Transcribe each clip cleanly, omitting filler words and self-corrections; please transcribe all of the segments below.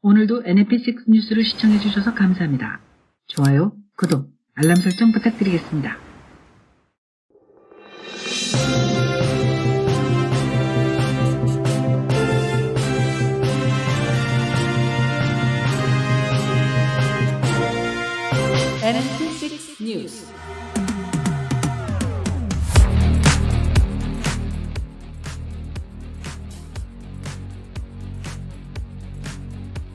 오늘도 NMP6 뉴스를 시청해 주셔서 감사합니다. 좋아요, 구독, 알람 설정 부탁드리겠습니다. NMP6 뉴스.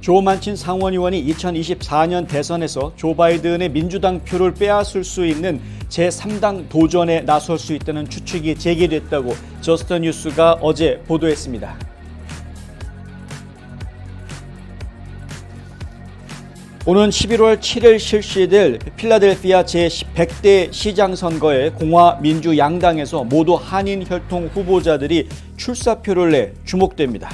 조 만친 상원의원이 2024년 대선에서 조 바이든의 민주당 표를 빼앗을 수 있는 제3당 도전에 나설 수 있다는 추측이 제기됐다고 저스트뉴스가 어제 보도했습니다. 오는 11월 7일 실시될 필라델피아 제100대 시장 선거에 공화 민주 양당에서 모두 한인 혈통 후보자들이 출사표를 내 주목됩니다.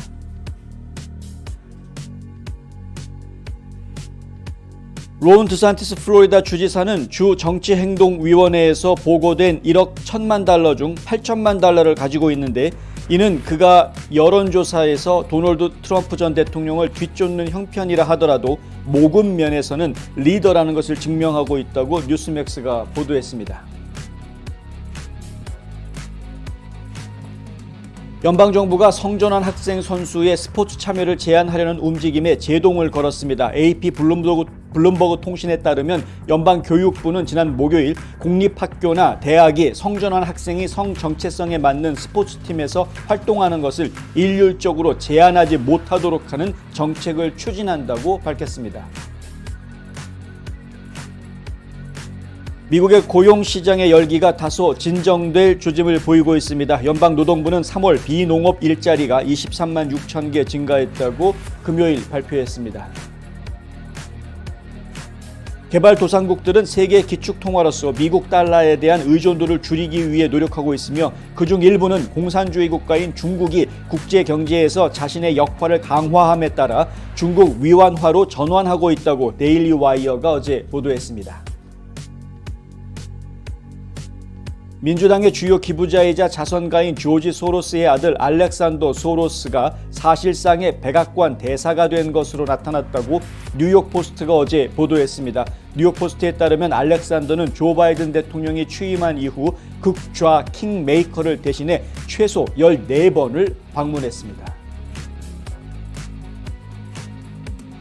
론 드산티스 플로리다 주지사는 주 정치행동위원회에서 보고된 1억 1천만 달러 중 8천만 달러를 가지고 있는데 이는 그가 여론조사에서 도널드 트럼프 전 대통령을 뒤쫓는 형편이라 하더라도 모금 면에서는 리더라는 것을 증명하고 있다고 뉴스맥스가 보도했습니다. 연방정부가 성전환 학생 선수의 스포츠 참여를 제한하려는 움직임에 제동을 걸었습니다. AP 블룸버그 통신에 따르면 연방교육부는 지난 목요일 공립학교나 대학이 성전환 학생이 성정체성에 맞는 스포츠팀에서 활동하는 것을 일률적으로 제한하지 못하도록 하는 정책을 추진한다고 밝혔습니다. 미국의 고용시장의 열기가 다소 진정될 조짐을 보이고 있습니다. 연방노동부는 3월 비농업 일자리가 23만 6천 개 증가했다고 금요일 발표했습니다. 개발도상국들은 세계 기축통화로서 미국 달러에 대한 의존도를 줄이기 위해 노력하고 있으며 그중 일부는 공산주의 국가인 중국이 국제경제에서 자신의 역할을 강화함에 따라 중국 위안화로 전환하고 있다고 데일리 와이어가 어제 보도했습니다. 민주당의 주요 기부자이자 자선가인 조지 소로스의 아들 알렉산더 소로스가 사실상의 백악관 대사가 된 것으로 나타났다고 뉴욕포스트가 어제 보도했습니다. 뉴욕포스트에 따르면 알렉산더는 조 바이든 대통령이 취임한 이후 극좌 킹메이커를 대신해 최소 14번을 방문했습니다.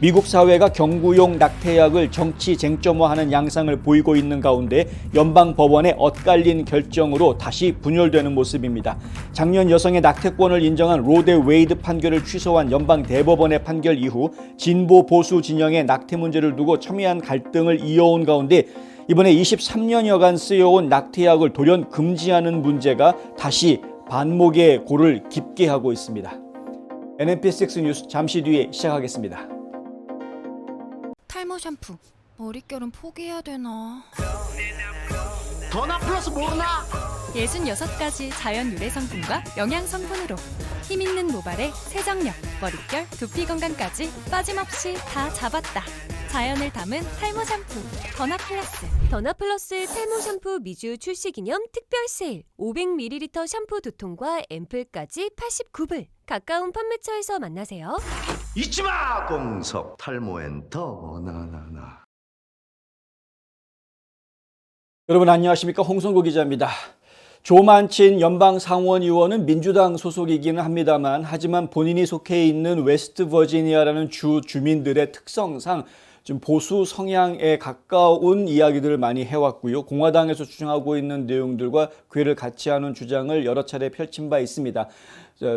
미국 사회가 경구용 낙태약을 정치 쟁점화하는 양상을 보이고 있는 가운데 연방법원의 엇갈린 결정으로 다시 분열되는 모습입니다. 작년 여성의 낙태권을 인정한 로데 웨이드 판결을 취소한 연방대법원의 판결 이후 진보 보수 진영의 낙태 문제를 두고 첨예한 갈등을 이어온 가운데 이번에 23년여간 쓰여온 낙태약을 돌연 금지하는 문제가 다시 반목의 골을 깊게 하고 있습니다. NMP6 뉴스 잠시 뒤에 시작하겠습니다. 탈모 샴푸, 머릿결은 포기해야 되나? 더나 플러스 모르나? 66가지 자연 유래 성분과 영양 성분으로 힘있는 모발에 세정력, 머릿결, 두피 건강까지 빠짐없이 다 잡았다. 자연을 담은 탈모 샴푸, 더나 플러스. 더나 플러스 탈모 샴푸 미주 출시 기념 특별 세일 500ml 샴푸 2통과 앰플까지 89불. 가까운 판매처에서 만나세요. 잊지마! 공석 탈모엔 더 나나나. 여러분 안녕하십니까, 홍성구 기자입니다. 조 만친 연방상원의원은 민주당 소속이기는 합니다만 하지만 본인이 속해 있는 웨스트버지니아라는 주 주민들의 특성상 좀 보수 성향에 가까운 이야기들을 많이 해왔고요. 공화당에서 주장하고 있는 내용들과 궤를 같이 하는 주장을 여러 차례 펼친 바 있습니다.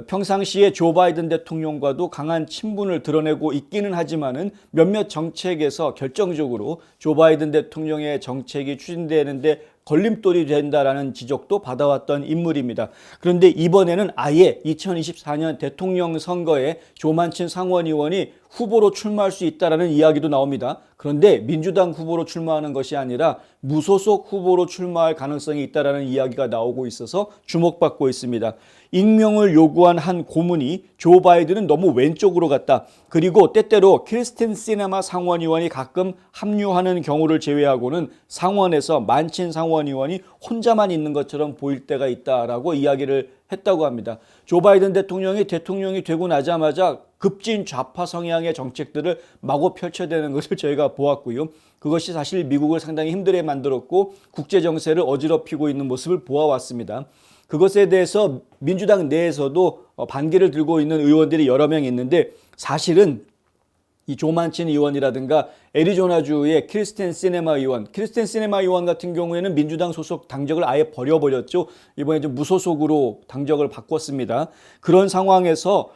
평상시에 조 바이든 대통령과도 강한 친분을 드러내고 있기는 하지만은 몇몇 정책에서 결정적으로 조 바이든 대통령의 정책이 추진되는데 걸림돌이 된다라는 지적도 받아왔던 인물입니다. 그런데 이번에는 아예 2024년 대통령 선거에 조 만친 상원의원이 후보로 출마할 수 있다라는 이야기도 나옵니다. 그런데 민주당 후보로 출마하는 것이 아니라 무소속 후보로 출마할 가능성이 있다라는 이야기가 나오고 있어서 주목받고 있습니다. 익명을 요구한 한 고문이 조 바이든은 너무 왼쪽으로 갔다. 그리고 때때로 크리스틴 시네마 상원의원이 가끔 합류하는 경우를 제외하고는 상원에서 만친 상원의원이 혼자만 있는 것처럼 보일 때가 있다라고 이야기를 했다고 합니다. 조 바이든 대통령이 되고 나자마자 급진 좌파 성향의 정책들을 마구 펼쳐대는 것을 저희가 보았고요. 그것이 사실 미국을 상당히 힘들게 만들었고 국제 정세를 어지럽히고 있는 모습을 보아왔습니다. 그것에 대해서 민주당 내에서도 반기를 들고 있는 의원들이 여러 명 있는데 사실은 이 조만친 의원이라든가 애리조나주의 크리스텐 시네마 의원 같은 경우에는 민주당 소속 당적을 아예 버려버렸죠. 이번에 좀 무소속으로 당적을 바꿨습니다. 그런 상황에서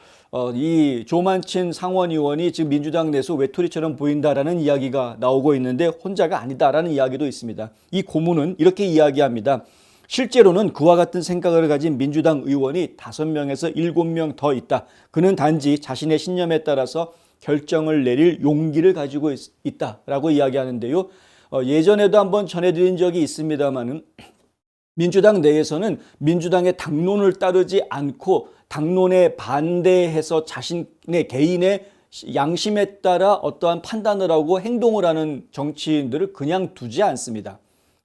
이 조만친 상원 의원이 지금 민주당 내에서 외톨이처럼 보인다라는 이야기가 나오고 있는데 혼자가 아니다라는 이야기도 있습니다. 이 고문은 이렇게 이야기합니다. 실제로는 그와 같은 생각을 가진 민주당 의원이 5명에서 7명 더 있다. 그는 단지 자신의 신념에 따라서 결정을 내릴 용기를 가지고 있다라고 이야기하는데요. 예전에도 한번 전해드린 적이 있습니다만은 민주당 내에서는 민주당의 당론을 따르지 않고 당론에 반대해서 자신의 개인의 양심에 따라 어떠한 판단을 하고 행동을 하는 정치인들을 그냥 두지 않습니다.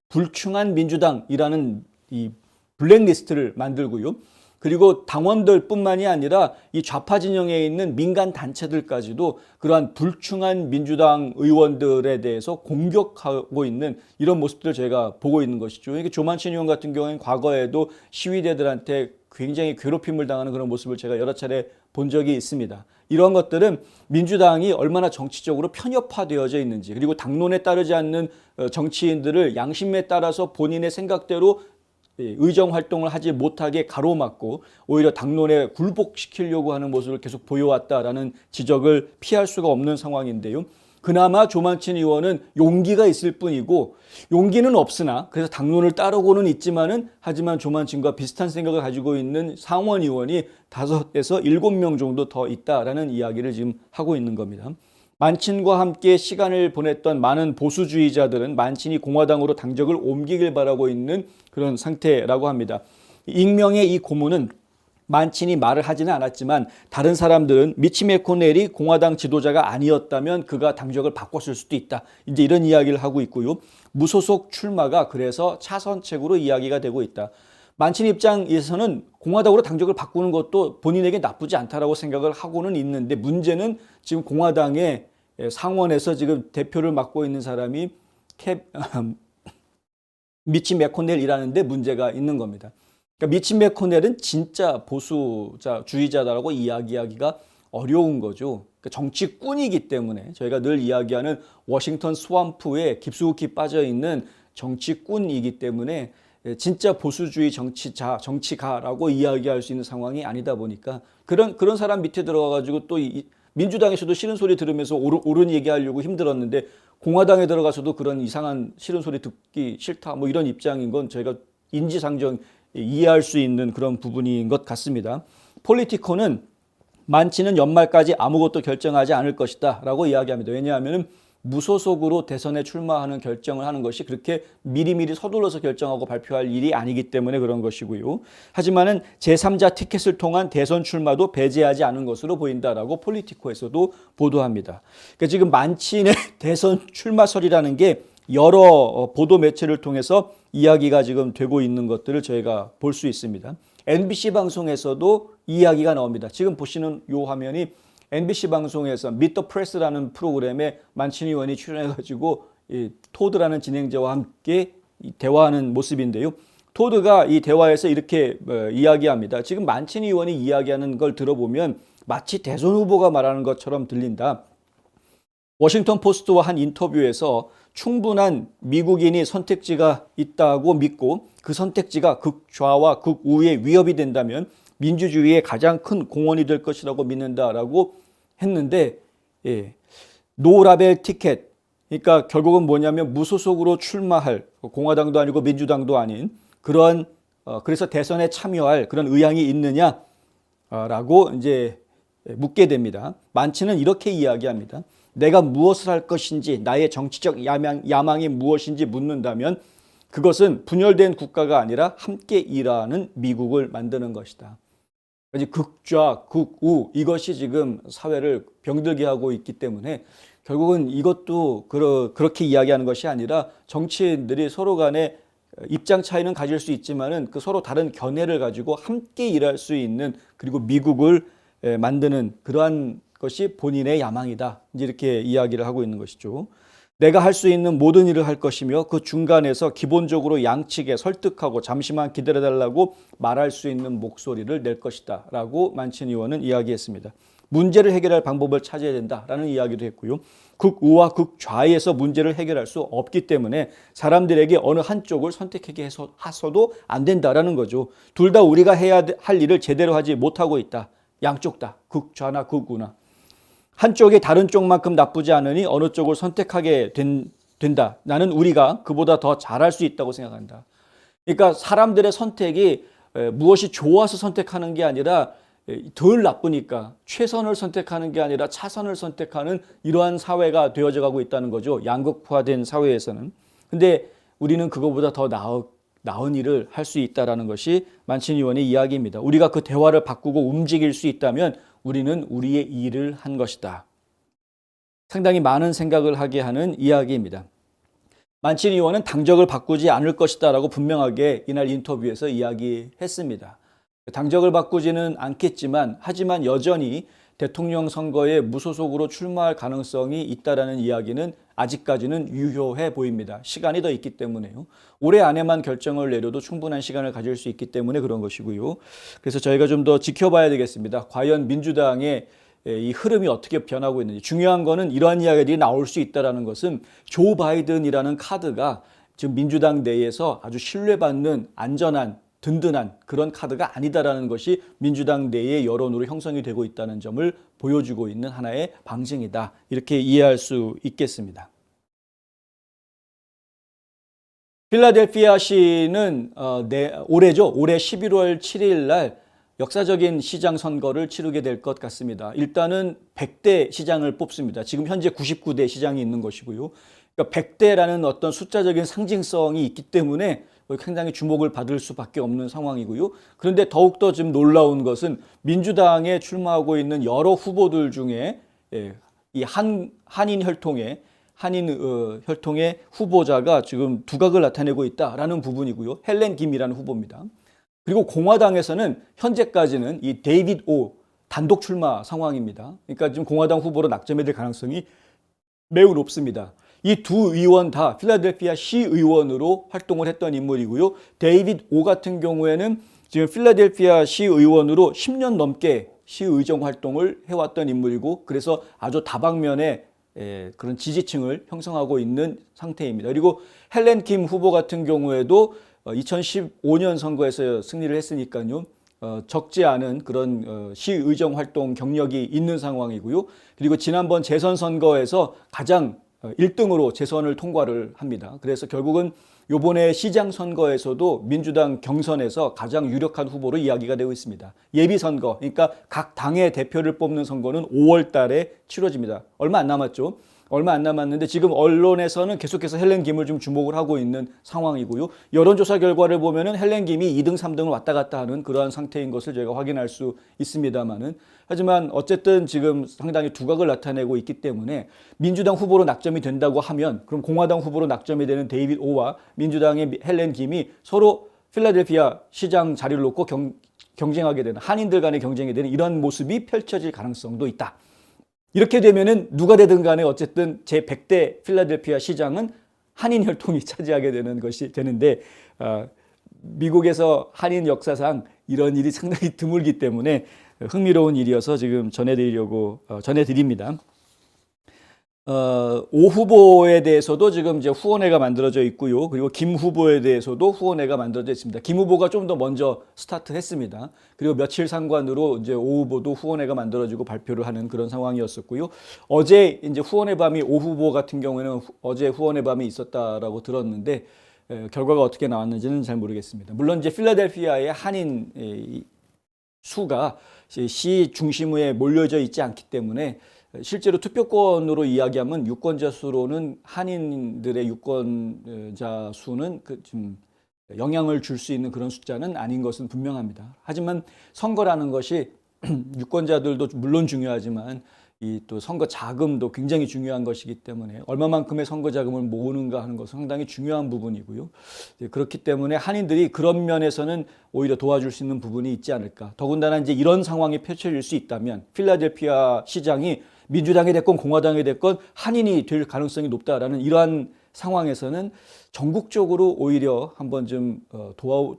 불충한 민주당이라는 이 블랙리스트를 만들고요. 그리고 당원들뿐만이 아니라 이 좌파 진영에 있는 민간 단체들까지도 그러한 불충한 민주당 의원들에 대해서 공격하고 있는 이런 모습들을 저희가 보고 있는 것이죠. 이게 조만친 의원 같은 경우에는 과거에도 시위대들한테 굉장히 괴롭힘을 당하는 그런 모습을 제가 여러 차례 본 적이 있습니다. 이런 것들은 민주당이 얼마나 정치적으로 편협화되어져 있는지, 그리고 당론에 따르지 않는 정치인들을 양심에 따라서 본인의 생각대로 의정 활동을 하지 못하게 가로막고 오히려 당론에 굴복시키려고 하는 모습을 계속 보여왔다라는 지적을 피할 수가 없는 상황인데요. 그나마 조만친 의원은 용기가 있을 뿐이고, 용기는 없으나 그래서 당론을 따르고는 있지만은, 하지만 조만친과 비슷한 생각을 가지고 있는 상원 의원이 5에서 7명 정도 더 있다라는 이야기를 지금 하고 있는 겁니다. 만친과 함께 시간을 보냈던 많은 보수주의자들은 만친이 공화당으로 당적을 옮기길 바라고 있는 그런 상태라고 합니다. 익명의 이 고문은 만친이 말을 하지는 않았지만 다른 사람들은 미치 매코넬이 공화당 지도자가 아니었다면 그가 당적을 바꿨을 수도 있다. 이제 이런 이야기를 하고 있고요. 무소속 출마가 그래서 차선책으로 이야기가 되고 있다. 만친 입장에서는 공화당으로 당적을 바꾸는 것도 본인에게 나쁘지 않다라고 생각을 하고는 있는데, 문제는 지금 공화당의 상원에서 지금 대표를 맡고 있는 사람이 미치 매코넬이라는데 문제가 있는 겁니다. 그러니까 미치 매코넬은 진짜 보수주의자다라고 이야기하기가 어려운 거죠. 그러니까 정치꾼이기 때문에, 저희가 늘 이야기하는 워싱턴 스왑프에 깊숙이 빠져 있는 정치꾼이기 때문에 진짜 보수주의 정치가라고 이야기할 수 있는 상황이 아니다 보니까 그런 사람 밑에 들어가가지고 또 민주당에서도 싫은 소리 들으면서 옳은 얘기하려고 힘들었는데 공화당에 들어가서도 그런 이상한 싫은 소리 듣기 싫다 뭐 이런 입장인 건 저희가 인지상정 이해할 수 있는 그런 부분인 것 같습니다. 폴리티코는 만치는 연말까지 아무것도 결정하지 않을 것이다 라고 이야기합니다. 왜냐하면 무소속으로 대선에 출마하는 결정을 하는 것이 그렇게 미리미리 서둘러서 결정하고 발표할 일이 아니기 때문에 그런 것이고요. 하지만은 제3자 티켓을 통한 대선 출마도 배제하지 않은 것으로 보인다라고 폴리티코에서도 보도합니다. 그러니까 지금 만친의 대선 출마설이라는 게 여러 보도 매체를 통해서 이야기가 지금 되고 있는 것들을 저희가 볼 수 있습니다. MBC 방송에서도 이야기가 나옵니다. 지금 보시는 이 화면이 MBC 방송에서 Meet the Press라는 프로그램에 만친 의원이 출연해가지고 이 토드라는 진행자와 함께 대화하는 모습인데요. 토드가 이 대화에서 이렇게 이야기합니다. 지금 만친 의원이 이야기하는 걸 들어보면 마치 대선 후보가 말하는 것처럼 들린다. 워싱턴 포스트와 한 인터뷰에서 충분한 미국인이 선택지가 있다고 믿고 그 선택지가 극좌와 극우의 위협이 된다면 민주주의의 가장 큰 공헌이 될 것이라고 믿는다라고 했는데, 노라벨 티켓, 그러니까 결국은 뭐냐면 무소속으로 출마할, 공화당도 아니고 민주당도 아닌 그런 그래서 대선에 참여할 그런 의향이 있느냐라고 이제 묻게 됩니다. 만치는 이렇게 이야기합니다. 내가 무엇을 할 것인지, 나의 정치적 야망이 무엇인지 묻는다면 그것은 분열된 국가가 아니라 함께 일하는 미국을 만드는 것이다. 극좌, 극우 이것이 지금 사회를 병들게 하고 있기 때문에 결국은 이것도 그렇게 이야기하는 것이 아니라 정치인들이 서로 간에 입장 차이는 가질 수 있지만은 그 서로 다른 견해를 가지고 함께 일할 수 있는 그리고 미국을 만드는 그러한 것이 본인의 야망이다. 이제 이렇게 이야기를 하고 있는 것이죠. 내가 할 수 있는 모든 일을 할 것이며 그 중간에서 기본적으로 양측에 설득하고 잠시만 기다려달라고 말할 수 있는 목소리를 낼 것이다 라고 만친 의원은 이야기했습니다. 문제를 해결할 방법을 찾아야 된다라는 이야기도 했고요. 극우와 극좌에서 문제를 해결할 수 없기 때문에 사람들에게 어느 한쪽을 선택하게 해서도 안 된다라는 거죠. 둘 다 우리가 해야 할 일을 제대로 하지 못하고 있다. 양쪽 다 극좌나 극우나. 한쪽이 다른 쪽만큼 나쁘지 않으니 어느 쪽을 선택하게 된다. 나는 우리가 그보다 더 잘할 수 있다고 생각한다. 그러니까 사람들의 선택이 무엇이 좋아서 선택하는 게 아니라 덜 나쁘니까 최선을 선택하는 게 아니라 차선을 선택하는 이러한 사회가 되어져 가고 있다는 거죠. 양극화된 사회에서는. 근데 우리는 그거보다 더 나은 일을 할 수 있다는 것이 만친 의원의 이야기입니다. 우리가 그 대화를 바꾸고 움직일 수 있다면 우리는 우리의 일을 한 것이다. 상당히 많은 생각을 하게 하는 이야기입니다. 만친 의원은 당적을 바꾸지 않을 것이다 라고 분명하게 이날 인터뷰에서 이야기했습니다. 당적을 바꾸지는 않겠지만 하지만 여전히 대통령 선거에 무소속으로 출마할 가능성이 있다라는 이야기는 아직까지는 유효해 보입니다. 시간이 더 있기 때문에요. 올해 안에만 결정을 내려도 충분한 시간을 가질 수 있기 때문에 그런 것이고요. 그래서 저희가 좀 더 지켜봐야 되겠습니다. 과연 민주당의 이 흐름이 어떻게 변하고 있는지. 중요한 거는 이러한 이야기들이 나올 수 있다는 것은 조 바이든이라는 카드가 지금 민주당 내에서 아주 신뢰받는 안전한 든든한 그런 카드가 아니다라는 것이 민주당 내의 여론으로 형성이 되고 있다는 점을 보여주고 있는 하나의 방증이다. 이렇게 이해할 수 있겠습니다. 필라델피아시는 올해죠. 올해 11월 7일 날 역사적인 시장 선거를 치르게 될 것 같습니다. 일단은 100대 시장을 뽑습니다. 지금 현재 99대 시장이 있는 것이고요. 그러니까 100대라는 어떤 숫자적인 상징성이 있기 때문에 굉장히 주목을 받을 수밖에 없는 상황이고요. 그런데 더욱더 지금 놀라운 것은 민주당에 출마하고 있는 여러 후보들 중에 이 한인 혈통의 후보자가 지금 두각을 나타내고 있다라는 부분이고요. 헬렌 김이라는 후보입니다. 그리고 공화당에서는 현재까지는 이 데이빗 오 단독 출마 상황입니다. 그러니까 지금 공화당 후보로 낙점이 될 가능성이 매우 높습니다. 이 두 의원 다 필라델피아 시 의원으로 활동을 했던 인물이고요. 데이빗 오 같은 경우에는 지금 필라델피아 시 의원으로 10년 넘게 시의정 활동을 해왔던 인물이고 그래서 아주 다방면의 그런 지지층을 형성하고 있는 상태입니다. 그리고 헬렌 김 후보 같은 경우에도 2015년 선거에서 승리를 했으니까요. 적지 않은 그런 시의정 활동 경력이 있는 상황이고요. 그리고 지난번 재선 선거에서 가장 1등으로 재선을 통과를 합니다. 그래서 결국은 이번에 시장 선거에서도 민주당 경선에서 가장 유력한 후보로 이야기가 되고 있습니다. 예비 선거, 그러니까 각 당의 대표를 뽑는 선거는 5월 달에 치러집니다. 얼마 안 남았죠. 얼마 안 남았는데 지금 언론에서는 계속해서 헬렌 김을 좀 주목을 하고 있는 상황이고요. 여론조사 결과를 보면은 헬렌 김이 2등, 3등을 왔다 갔다 하는 그러한 상태인 것을 저희가 확인할 수 있습니다만은 하지만 어쨌든 지금 상당히 두각을 나타내고 있기 때문에 민주당 후보로 낙점이 된다고 하면 그럼 공화당 후보로 낙점이 되는 데이빗 오와 민주당의 헬렌 김이 서로 필라델피아 시장 자리를 놓고 경쟁하게 되는 한인들 간의 경쟁이 되는 이런 모습이 펼쳐질 가능성도 있다. 이렇게 되면은 누가 되든 간에 어쨌든 제 100대 필라델피아 시장은 한인 혈통이 차지하게 되는 것이 되는데 미국에서 한인 역사상 이런 일이 상당히 드물기 때문에 흥미로운 일이어서 지금 전해드립니다. 오 후보에 대해서도 지금 이제 후원회가 만들어져 있고요. 그리고 김 후보에 대해서도 후원회가 만들어져 있습니다. 김 후보가 좀 더 먼저 스타트했습니다. 그리고 며칠 상관으로 이제 오 후보도 후원회가 만들어지고 발표를 하는 그런 상황이었었고요. 어제 이제 후원회 밤이 오 후보 같은 경우에는 어제 후원회 밤이 있었다라고 들었는데 결과가 어떻게 나왔는지는 잘 모르겠습니다. 물론 이제 필라델피아의 한인 수가 시 중심에 몰려져 있지 않기 때문에 실제로 투표권으로 이야기하면 유권자 수로는 한인들의 유권자 수는 좀 영향을 줄 수 있는 그런 숫자는 아닌 것은 분명합니다. 하지만 선거라는 것이 유권자들도 물론 중요하지만 이 또 선거 자금도 굉장히 중요한 것이기 때문에 얼마만큼의 선거 자금을 모으는가 하는 것은 상당히 중요한 부분이고요. 그렇기 때문에 한인들이 그런 면에서는 오히려 도와줄 수 있는 부분이 있지 않을까. 더군다나 이제 이런 상황이 펼쳐질 수 있다면 필라델피아 시장이 민주당이 됐건 공화당이 됐건 한인이 될 가능성이 높다라는 이러한 상황에서는 전국적으로 오히려 한번 좀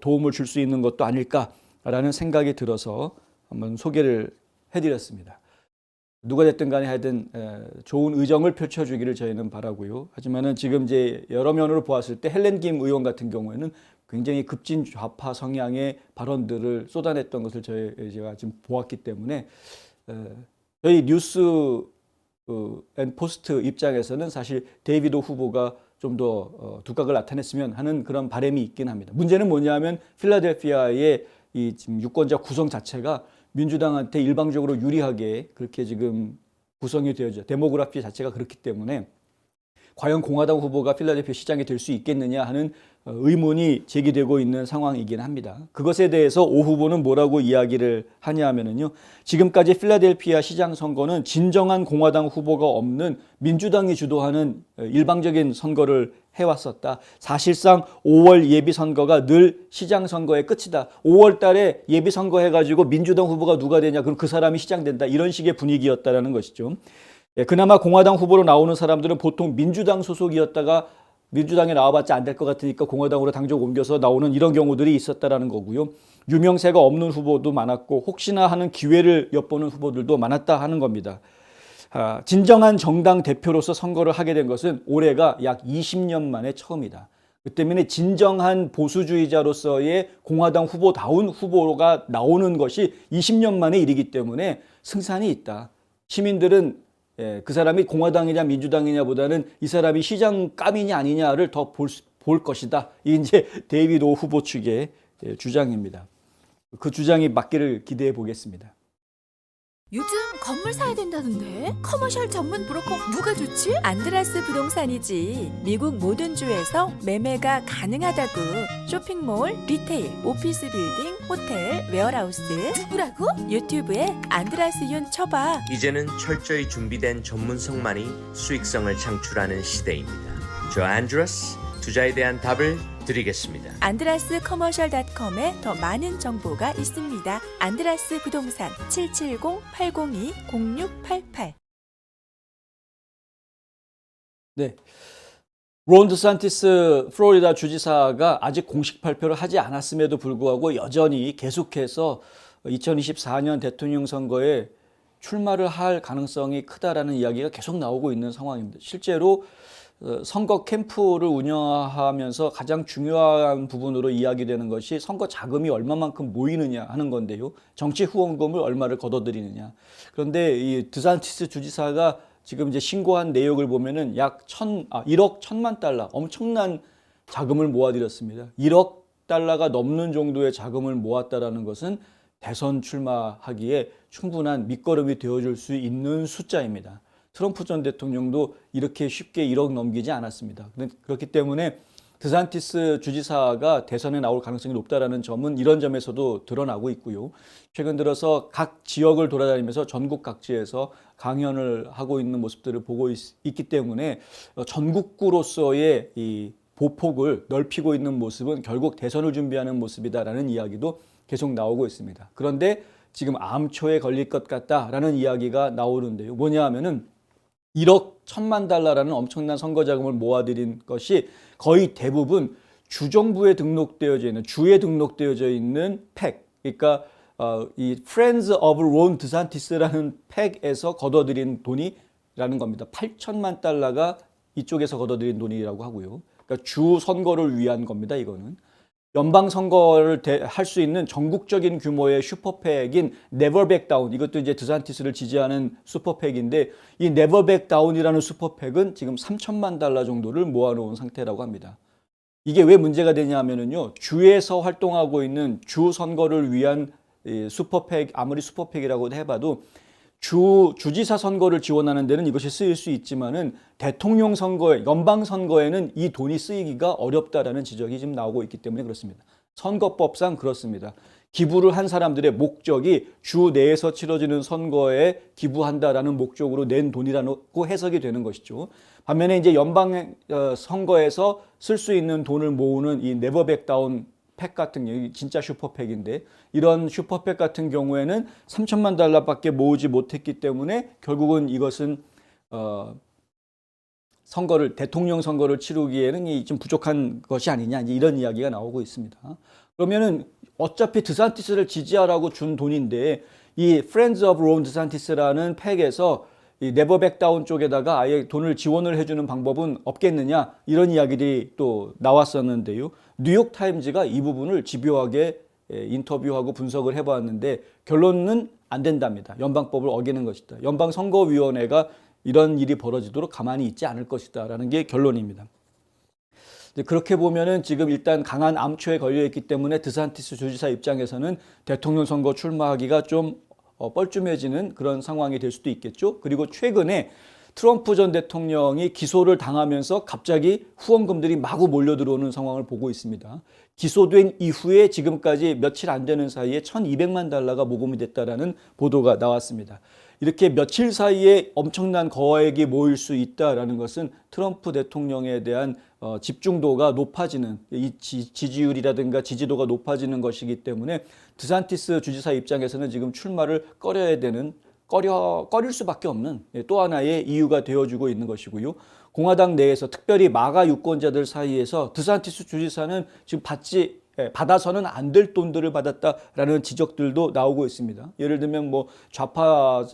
도움을 줄 수 있는 것도 아닐까라는 생각이 들어서 한번 소개를 해드렸습니다. 누가 됐든 간에 하여튼 좋은 의정을 펼쳐주기를 저희는 바라고요. 하지만은 지금 이제 여러 면으로 보았을 때 헬렌 김 의원 같은 경우에는 굉장히 급진 좌파 성향의 발언들을 쏟아냈던 것을 제가 지금 보았기 때문에 저희 뉴스 앤 포스트 입장에서는 사실 데이비드 후보가 좀 더 두각을 나타냈으면 하는 그런 바람이 있긴 합니다. 문제는 뭐냐면 필라델피아의 이 지금 유권자 구성 자체가 민주당한테 일방적으로 유리하게 그렇게 지금 구성이 되어져 데모그래피 자체가 그렇기 때문에 과연 공화당 후보가 필라델피아 시장이 될 수 있겠느냐 하는 의문이 제기되고 있는 상황이긴 합니다. 그것에 대해서 오 후보는 뭐라고 이야기를 하냐 하면은요. 지금까지 필라델피아 시장 선거는 진정한 공화당 후보가 없는 민주당이 주도하는 일방적인 선거를 해왔었다. 사실상 5월 예비선거가 늘 시장 선거의 끝이다. 5월 달에 예비선거 해가지고 민주당 후보가 누가 되냐 그럼 그 사람이 시장된다. 이런 식의 분위기였다라는 것이죠. 그나마 공화당 후보로 나오는 사람들은 보통 민주당 소속이었다가 민주당에 나와봤자 안 될 것 같으니까 공화당으로 당적 옮겨서 나오는 이런 경우들이 있었다라는 거고요. 유명세가 없는 후보도 많았고 혹시나 하는 기회를 엿보는 후보들도 많았다 하는 겁니다. 진정한 정당 대표로서 선거를 하게 된 것은 올해가 약 20년 만에 처음이다. 그 때문에 진정한 보수주의자로서의 공화당 후보다운 후보가 나오는 것이 20년 만의 일이기 때문에 승산이 있다. 시민들은 그 사람이 공화당이냐 민주당이냐보다는 이 사람이 시장감이냐 아니냐를 더 볼 것이다. 이게 이제 데이비드 오 후보 측의 주장입니다. 그 주장이 맞기를 기대해 보겠습니다. 요즘 건물 사야 된다는데 커머셜 전문 브로커 누가 좋지? 안드라스 부동산이지. 미국 모든 주에서 매매가 가능하다고. 쇼핑몰, 리테일, 오피스 빌딩, 호텔, 웨어하우스. 누구라고? 유튜브에 안드라스 윤 쳐봐. 이제는 철저히 준비된 전문성만이 수익성을 창출하는 시대입니다. 저 안드라스 투자에 대한 답을 드리겠습니다. 안드라스 커머셜.com에 더 많은 정보가 있습니다. 안드라스 부동산 770-802-0688. 네. 론 드산티스 플로리다 주지사가 아직 공식 발표를 하지 않았음에도 불구하고 여전히 계속해서 2024년 대통령 선거에 출마를 할 가능성이 크다라는 이야기가 계속 나오고 있는 상황입니다. 실제로 선거 캠프를 운영하면서 가장 중요한 부분으로 이야기되는 것이 선거 자금이 얼마만큼 모이느냐 하는 건데요. 정치 후원금을 얼마를 걷어들이느냐. 그런데 이 드산티스 주지사가 지금 이제 신고한 내역을 보면은 약 1억 1천만 달러, 엄청난 자금을 모아들였습니다. 1억 달러가 넘는 정도의 자금을 모았다라는 것은 대선 출마하기에 충분한 밑거름이 되어줄 수 있는 숫자입니다. 트럼프 전 대통령도 이렇게 쉽게 1억 넘기지 않았습니다. 그렇기 때문에 드산티스 주지사가 대선에 나올 가능성이 높다라는 점은 이런 점에서도 드러나고 있고요. 최근 들어서 각 지역을 돌아다니면서 전국 각지에서 강연을 하고 있는 모습들을 보고 있기 때문에 전국구로서의 이 보폭을 넓히고 있는 모습은 결국 대선을 준비하는 모습이다라는 이야기도 계속 나오고 있습니다. 그런데 지금 암초에 걸릴 것 같다라는 이야기가 나오는데요. 뭐냐 하면은 1억 1천만 달러라는 엄청난 선거 자금을 모아들인 것이 거의 대부분 주정부에 등록되어져 있는, 주에 등록되어져 있는 팩, 그러니까 이 Friends of Ron DeSantis라는 팩에서 걷어들인 돈이라는 겁니다. 8천만 달러가 이쪽에서 걷어들인 돈이라고 하고요. 그러니까 주 선거를 위한 겁니다. 이거는. 연방 선거를 할 수 있는 전국적인 규모의 슈퍼팩인 Never Back Down, 이것도 이제 드산티스를 지지하는 슈퍼팩인데 이 Never Back Down이라는 슈퍼팩은 지금 3천만 달러 정도를 모아놓은 상태라고 합니다. 이게 왜 문제가 되냐면은요, 주에서 활동하고 있는 주 선거를 위한 슈퍼팩, 아무리 슈퍼팩이라고 해봐도 주지사 선거를 지원하는 데는 이것이 쓰일 수 있지만은 대통령 선거에, 연방 선거에는 이 돈이 쓰이기가 어렵다라는 지적이 지금 나오고 있기 때문에 그렇습니다. 선거법상 그렇습니다. 기부를 한 사람들의 목적이 주 내에서 치러지는 선거에 기부한다라는 목적으로 낸 돈이라고 해석이 되는 것이죠. 반면에 이제 연방 선거에서 쓸 수 있는 돈을 모으는 이 네버 백 다운 팩 같은 경우, 진짜 슈퍼팩인데 이런 슈퍼팩 같은 경우에는 3천만 달러밖에 모으지 못했기 때문에 결국은 이것은 대통령 선거를 치르기에는 좀 부족한 것이 아니냐, 이런 이야기가 나오고 있습니다. 그러면은 어차피 드산티스를 지지하라고 준 돈인데 이 Friends of Ron DeSantis라는 팩에서 이 네버 백 다운 쪽에다가 아예 돈을 지원을 해주는 방법은 없겠느냐, 이런 이야기들이 또 나왔었는데요. 뉴욕 타임즈가 이 부분을 집요하게 인터뷰하고 분석을 해봤는데 결론은 안 된답니다. 연방법을 어기는 것이다. 연방선거위원회가 이런 일이 벌어지도록 가만히 있지 않을 것이다 라는 게 결론입니다. 그렇게 보면은 지금 일단 강한 암초에 걸려 있기 때문에 드산티스 주지사 입장에서는 대통령 선거 출마하기가 좀 뻘쭘해지는 그런 상황이 될 수도 있겠죠. 그리고 최근에 트럼프 전 대통령이 기소를 당하면서 갑자기 후원금들이 마구 몰려 들어오는 상황을 보고 있습니다. 기소된 이후에 지금까지 며칠 안 되는 사이에 1,200만 달러가 모금이 됐다라는 보도가 나왔습니다. 이렇게 며칠 사이에 엄청난 거액이 모일 수 있다라는 것은 트럼프 대통령에 대한 집중도가 높아지는, 이 지지율이라든가 지지도가 높아지는 것이기 때문에 드산티스 주지사 입장에서는 지금 출마를 꺼릴 수밖에 없는 또 하나의 이유가 되어주고 있는 것이고요. 공화당 내에서 특별히 마가 유권자들 사이에서 드산티스 주지사는 지금 받아서는 안 될 돈들을 받았다라는 지적들도 나오고 있습니다. 예를 들면 뭐 좌파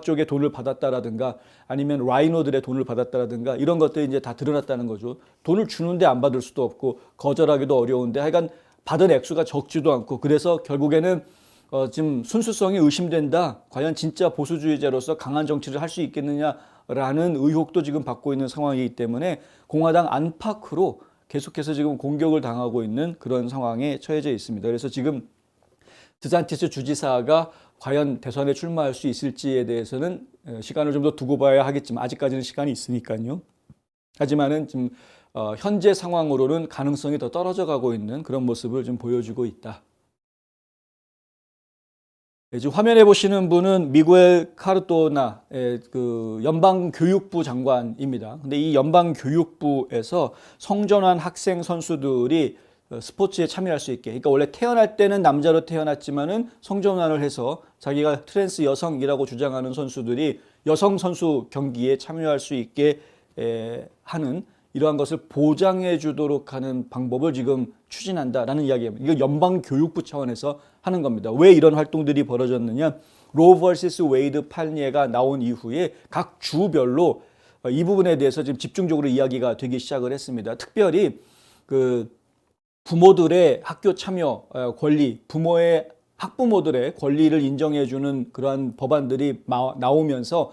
쪽에 돈을 받았다라든가 아니면 라이노들의 돈을 받았다라든가 이런 것들이 이제 다 드러났다는 거죠. 돈을 주는데 안 받을 수도 없고 거절하기도 어려운데 하여간 받은 액수가 적지도 않고, 그래서 결국에는 지금 순수성이 의심된다. 과연 진짜 보수주의자로서 강한 정치를 할 수 있겠느냐라는 의혹도 지금 받고 있는 상황이기 때문에 공화당 안팎으로 계속해서 지금 공격을 당하고 있는 그런 상황에 처해져 있습니다. 그래서 지금 드산티스 주지사가 과연 대선에 출마할 수 있을지에 대해서는 시간을 좀 더 두고 봐야 하겠지만 아직까지는 시간이 있으니까요. 하지만은 지금 현재 상황으로는 가능성이 더 떨어져 가고 있는 그런 모습을 좀 보여주고 있다. 지금 화면에 보시는 분은 미구엘 카르도나 그 연방교육부 장관입니다. 근데 이 연방교육부에서 성전환 학생 선수들이 스포츠에 참여할 수 있게, 그러니까 원래 태어날 때는 남자로 태어났지만은 성전환을 해서 자기가 트랜스 여성이라고 주장하는 선수들이 여성 선수 경기에 참여할 수 있게 하는 이러한 것을 보장해 주도록 하는 방법을 지금 추진한다라는 이야기입니다. 이거 연방교육부 차원에서 하는 겁니다. 왜 이런 활동들이 벌어졌느냐? 로 vs 웨이드 판례가 나온 이후에 각 주별로 이 부분에 대해서 지금 집중적으로 이야기가 되기 시작을 했습니다. 특별히 그 부모들의 학교 참여 권리, 학부모들의 권리를 인정해 주는 그러한 법안들이 나오면서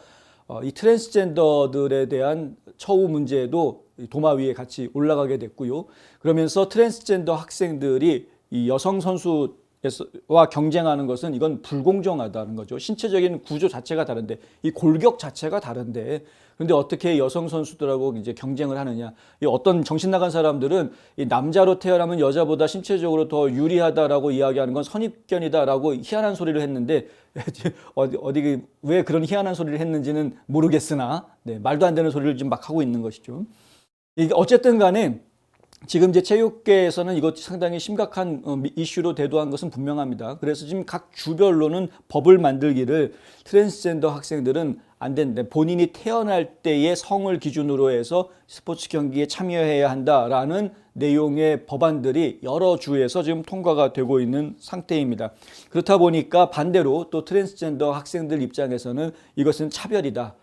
이 트랜스젠더들에 대한 처우 문제도 도마 위에 같이 올라가게 됐고요. 그러면서 트랜스젠더 학생들이 이 여성 선수와 경쟁하는 것은 이건 불공정하다는 거죠. 신체적인 구조 자체가 다른데, 이 골격 자체가 다른데, 그런데 어떻게 여성 선수들하고 이제 경쟁을 하느냐? 이 어떤 정신 나간 사람들은 이 남자로 태어나면 여자보다 신체적으로 더 유리하다라고 이야기하는 건 선입견이다라고 희한한 소리를 했는데, 왜 그런 희한한 소리를 했는지는 모르겠으나, 말도 안 되는 소리를 지금 막 하고 있는 것이죠. 이게 어쨌든 간에 지금 이제 체육계에서는 이것 상당히 심각한 이슈로 대두한 것은 분명합니다. 그래서 지금 각 주별로는 법을 만들기를 트랜스젠더 학생들은 안 된다. 본인이 태어날 때의 성을 기준으로 해서 스포츠 경기에 참여해야 한다라는 내용의 법안들이 여러 주에서 지금 통과가 되고 있는 상태입니다. 그렇다 보니까 반대로 또 트랜스젠더 학생들 입장에서는 이것은 차별이다.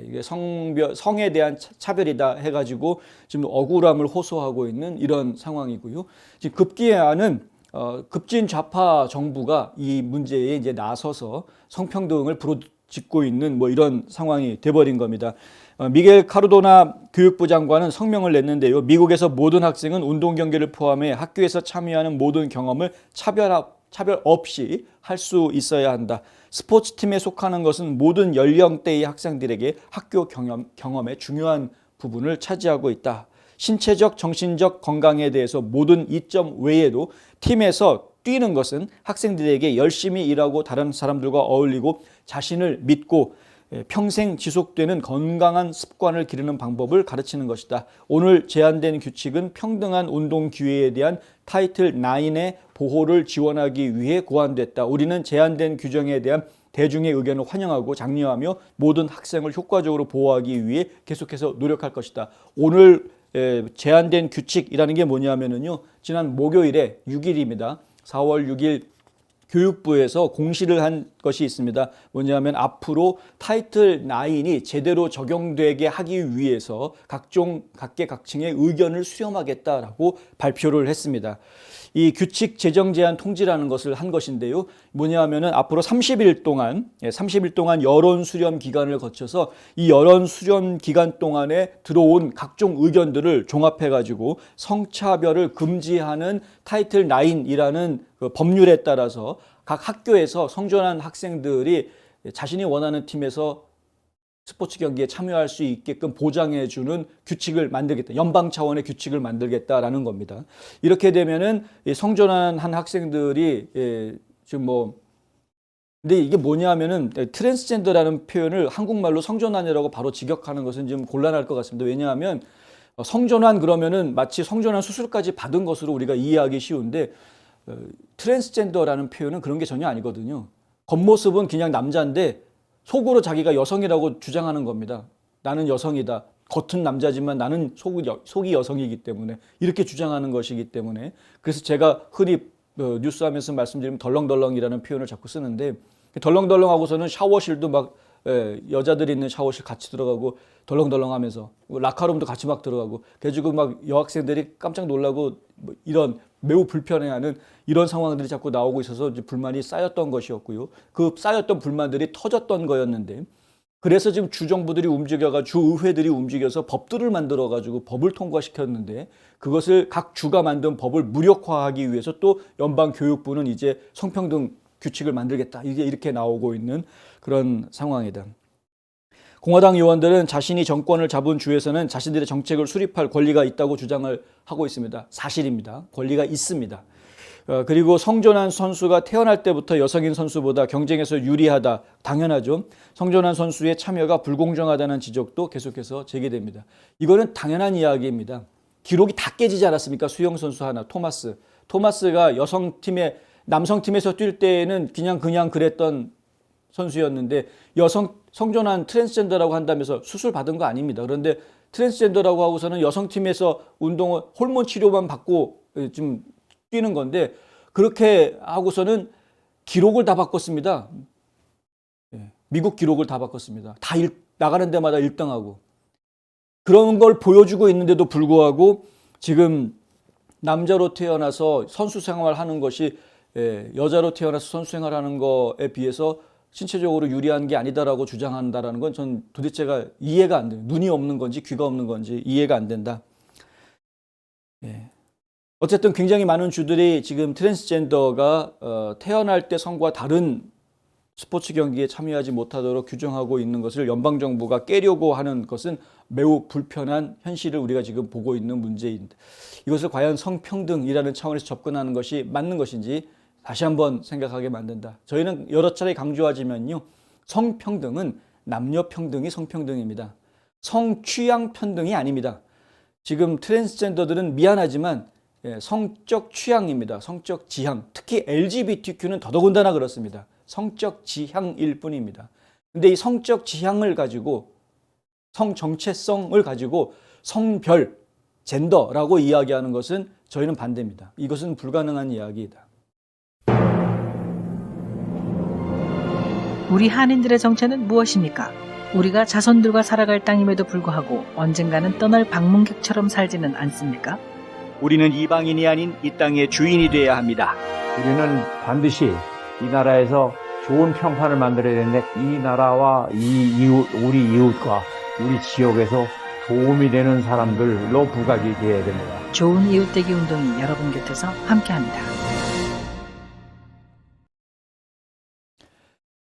이게 성에 대한 차별이다 해가지고 지금 억울함을 호소하고 있는 이런 상황이고요. 지금 급기야는 급진 좌파 정부가 이 문제에 이제 나서서 성평등을 부르짖고 있는 뭐 이런 상황이 돼버린 겁니다. 미겔 카르도나 교육부 장관은 성명을 냈는데요. 미국에서 모든 학생은 운동 경기를 포함해 학교에서 참여하는 모든 경험을 차별 없이 할 수 있어야 한다. 스포츠팀에 속하는 것은 모든 연령대의 학생들에게 학교 경험의 중요한 부분을 차지하고 있다. 신체적, 정신적 건강에 대해서 모든 이점 외에도 팀에서 뛰는 것은 학생들에게 열심히 일하고 다른 사람들과 어울리고 자신을 믿고 평생 지속되는 건강한 습관을 기르는 방법을 가르치는 것이다. 오늘 제안된 규칙은 평등한 운동 기회에 대한 타이틀 9의 보호를 지원하기 위해 고안됐다. 우리는 제안된 규정에 대한 대중의 의견을 환영하고 장려하며 모든 학생을 효과적으로 보호하기 위해 계속해서 노력할 것이다. 오늘 제안된 규칙이라는 게 뭐냐면요. 지난 목요일에 6일입니다. 4월 6일 교육부에서 공시를 한 것이 있습니다. 뭐냐면 앞으로 타이틀 9이 제대로 적용되게 하기 위해서 각계각층의 의견을 수렴하겠다라고 발표를 했습니다. 이 규칙 제정 제안 통지라는 것을 한 것인데요. 뭐냐면은 앞으로 30일 동안 여론 수렴 기간을 거쳐서 이 여론 수렴 기간 동안에 들어온 각종 의견들을 종합해 가지고 성차별을 금지하는 타이틀 9이라는 그 법률에 따라서 각 학교에서 성전한 학생들이 자신이 원하는 팀에서 스포츠 경기에 참여할 수 있게끔 보장해 주는 규칙을 만들겠다. 연방 차원의 규칙을 만들겠다라는 겁니다. 이렇게 되면은 성전한 한 학생들이 지금 근데 이게 뭐냐면은 트랜스젠더라는 표현을 한국말로 성전환이라고 바로 직역하는 것은 좀 곤란할 것 같습니다. 왜냐하면 성전환 그러면은 마치 성전환 수술까지 받은 것으로 우리가 이해하기 쉬운데 트랜스젠더라는 표현은 그런 게 전혀 아니거든요. 겉모습은 그냥 남자인데 속으로 자기가 여성이라고 주장하는 겁니다. 나는 여성이다. 겉은 남자지만 나는 속이 여성이기 때문에 이렇게 주장하는 것이기 때문에 그래서 제가 흔히 뉴스하면서 말씀드리면 덜렁덜렁이라는 표현을 자꾸 쓰는데 덜렁덜렁하고서는 샤워실도 막 여자들이 있는 샤워실 같이 들어가고 덜렁덜렁하면서 라카룸도 같이 막 들어가고 그래가지고 막 여학생들이 깜짝 놀라고 이런 매우 불편해하는 이런 상황들이 자꾸 나오고 있어서 이제 불만이 쌓였던 것이었고요. 그 쌓였던 불만들이 터졌던 거였는데 그래서 지금 주정부들이 주의회들이 움직여서 법들을 만들어가지고 법을 통과시켰는데 그것을 각 주가 만든 법을 무력화하기 위해서 또 연방교육부는 이제 성평등 규칙을 만들겠다. 이게 이렇게 나오고 있는 그런 상황이다. 공화당 의원들은 자신이 정권을 잡은 주에서는 자신들의 정책을 수립할 권리가 있다고 주장을 하고 있습니다. 사실입니다. 권리가 있습니다. 그리고 성전환 선수가 태어날 때부터 여성인 선수보다 경쟁에서 유리하다. 당연하죠. 성전환 선수의 참여가 불공정하다는 지적도 계속해서 제기됩니다. 이거는 당연한 이야기입니다. 기록이 다 깨지지 않았습니까? 수영 선수 하나, 토마스가 남성팀에서 뛸 때에는 그냥 그랬던 선수였는데 성전환 트랜스젠더라고 한다면서 수술 받은 거 아닙니다. 그런데 트랜스젠더라고 하고서는 여성팀에서 운동을 호르몬 치료만 받고 좀 뛰는 건데 그렇게 하고서는 기록을 다 바꿨습니다. 미국 기록을 다 바꿨습니다. 다 나가는 데마다 1등하고 그런 걸 보여주고 있는데도 불구하고 지금 남자로 태어나서 선수 생활하는 것이 여자로 태어나서 선수 생활하는 거에 비해서 신체적으로 유리한 게 아니다라고 주장한다라는 건 전 도대체가 이해가 안 돼요. 눈이 없는 건지 귀가 없는 건지 이해가 안 된다. 어쨌든 굉장히 많은 주들이 지금 트랜스젠더가 태어날 때 성과 다른 스포츠 경기에 참여하지 못하도록 규정하고 있는 것을 연방정부가 깨려고 하는 것은 매우 불편한 현실을 우리가 지금 보고 있는 문제입니다. 이것을 과연 성평등이라는 차원에서 접근하는 것이 맞는 것인지 다시 한번 생각하게 만든다. 저희는 여러 차례 강조하지만요. 성평등은 남녀평등이 성평등입니다. 성취향 평등이 아닙니다. 지금 트랜스젠더들은 미안하지만 성적 취향입니다. 성적 지향. 특히 LGBTQ는 더더군다나 그렇습니다. 성적 지향일 뿐입니다. 근데 이 성적 지향을 가지고 성 정체성을 가지고 성별, 젠더라고 이야기하는 것은 저희는 반대입니다. 이것은 불가능한 이야기이다. 우리 한인들의 정체는 무엇입니까? 우리가 자손들과 살아갈 땅임에도 불구하고 언젠가는 떠날 방문객처럼 살지는 않습니까? 우리는 이방인이 아닌 이 땅의 주인이 되어야 합니다. 우리는 반드시 이 나라에서 좋은 평판을 만들어야 되는데 이 나라와 우리 이웃과 우리 지역에서 도움이 되는 사람들로 부각이 되어야 됩니다. 좋은 이웃되기 운동이 여러분 곁에서 함께합니다.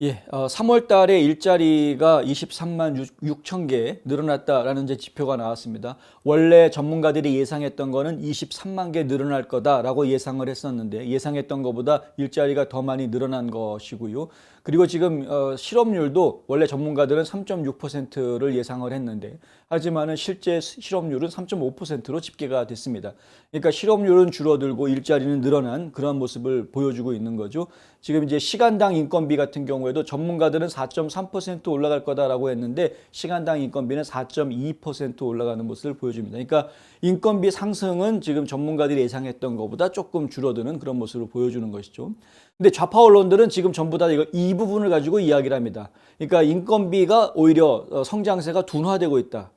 예, 3월 달에 일자리가 23만 6천 개 늘어났다라는 이제 지표가 나왔습니다. 원래 전문가들이 예상했던 거는 23만 개 늘어날 거다라고 예상을 했었는데 예상했던 것보다 일자리가 더 많이 늘어난 것이고요. 그리고 지금 실업률도 원래 전문가들은 3.6%를 예상을 했는데 하지만은 실제 실업률은 3.5%로 집계가 됐습니다. 그러니까 실업률은 줄어들고 일자리는 늘어난 그런 모습을 보여주고 있는 거죠. 지금 이제 시간당 인건비 같은 경우에도 전문가들은 4.3% 올라갈 거다라고 했는데 시간당 인건비는 4.2% 올라가는 모습을 보여줍니다. 그러니까 인건비 상승은 지금 전문가들이 예상했던 것보다 조금 줄어드는 그런 모습을 보여주는 것이죠. 근데 좌파 언론들은 지금 전부 다 이 부분을 가지고 이야기를 합니다. 그러니까 인건비가 오히려 성장세가 둔화되고 있다.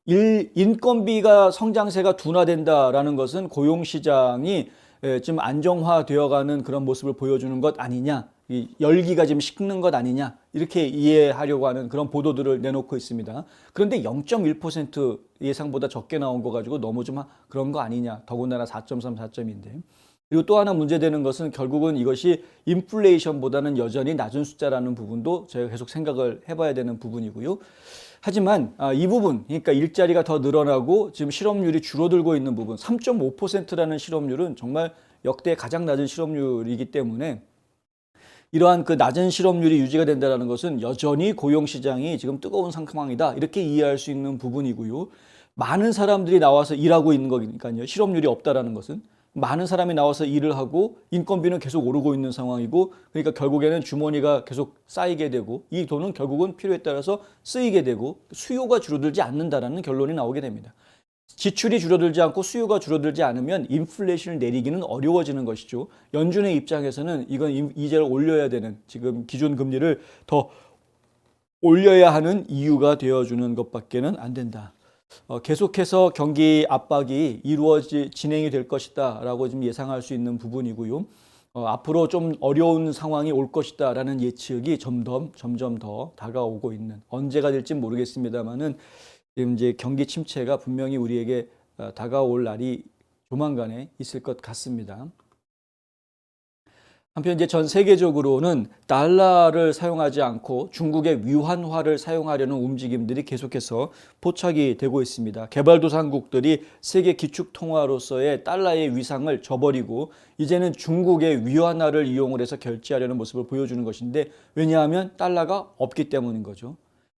인건비가 성장세가 둔화된다라는 것은 고용시장이 좀 안정화되어가는 그런 모습을 보여주는 것 아니냐, 이 열기가 지금 식는 것 아니냐 이렇게 이해하려고 하는 그런 보도들을 내놓고 있습니다. 그런데 0.1% 예상보다 적게 나온 거 가지고 너무 좀 그런 거 아니냐, 더군다나 4.3, 4점인데. 그리고 또 하나 문제되는 것은 결국은 이것이 인플레이션보다는 여전히 낮은 숫자라는 부분도 저희가 계속 생각을 해봐야 되는 부분이고요. 하지만 이 부분, 그러니까 일자리가 더 늘어나고 지금 실업률이 줄어들고 있는 부분, 3.5%라는 실업률은 정말 역대 가장 낮은 실업률이기 때문에 이러한 그 낮은 실업률이 유지가 된다는 것은 여전히 고용시장이 지금 뜨거운 상황이다 이렇게 이해할 수 있는 부분이고요. 많은 사람들이 나와서 일하고 있는 거니까요. 실업률이 없다라는 것은 많은 사람이 나와서 일을 하고 인건비는 계속 오르고 있는 상황이고 그러니까 결국에는 주머니가 계속 쌓이게 되고 이 돈은 결국은 필요에 따라서 쓰이게 되고 수요가 줄어들지 않는다라는 결론이 나오게 됩니다. 지출이 줄어들지 않고 수요가 줄어들지 않으면 인플레이션을 내리기는 어려워지는 것이죠. 연준의 입장에서는 이건 이자를 올려야 되는 지금 기준금리를 더 올려야 하는 이유가 되어주는 것밖에는 안 된다. 계속해서 경기 압박이 진행이 될 것이다 라고 지금 예상할 수 있는 부분이고요. 앞으로 좀 어려운 상황이 올 것이다 라는 예측이 점점 더 다가오고 있는, 언제가 될지 모르겠습니다만은 지금 이제 경기 침체가 분명히 우리에게 다가올 날이 조만간에 있을 것 같습니다. 한편 이제 전 세계적으로는 달러를 사용하지 않고 중국의 위환화를 사용하려는 움직임들이 계속해서 포착이 되고 있습니다. 개발도상국들이 세계 기축통화로서의 달러의 위상을 저버리고 이제는 중국의 위환화를 이용을 해서 결제하려는 모습을 보여주는 것인데, 왜냐하면 달러가 없기 때문인 거죠.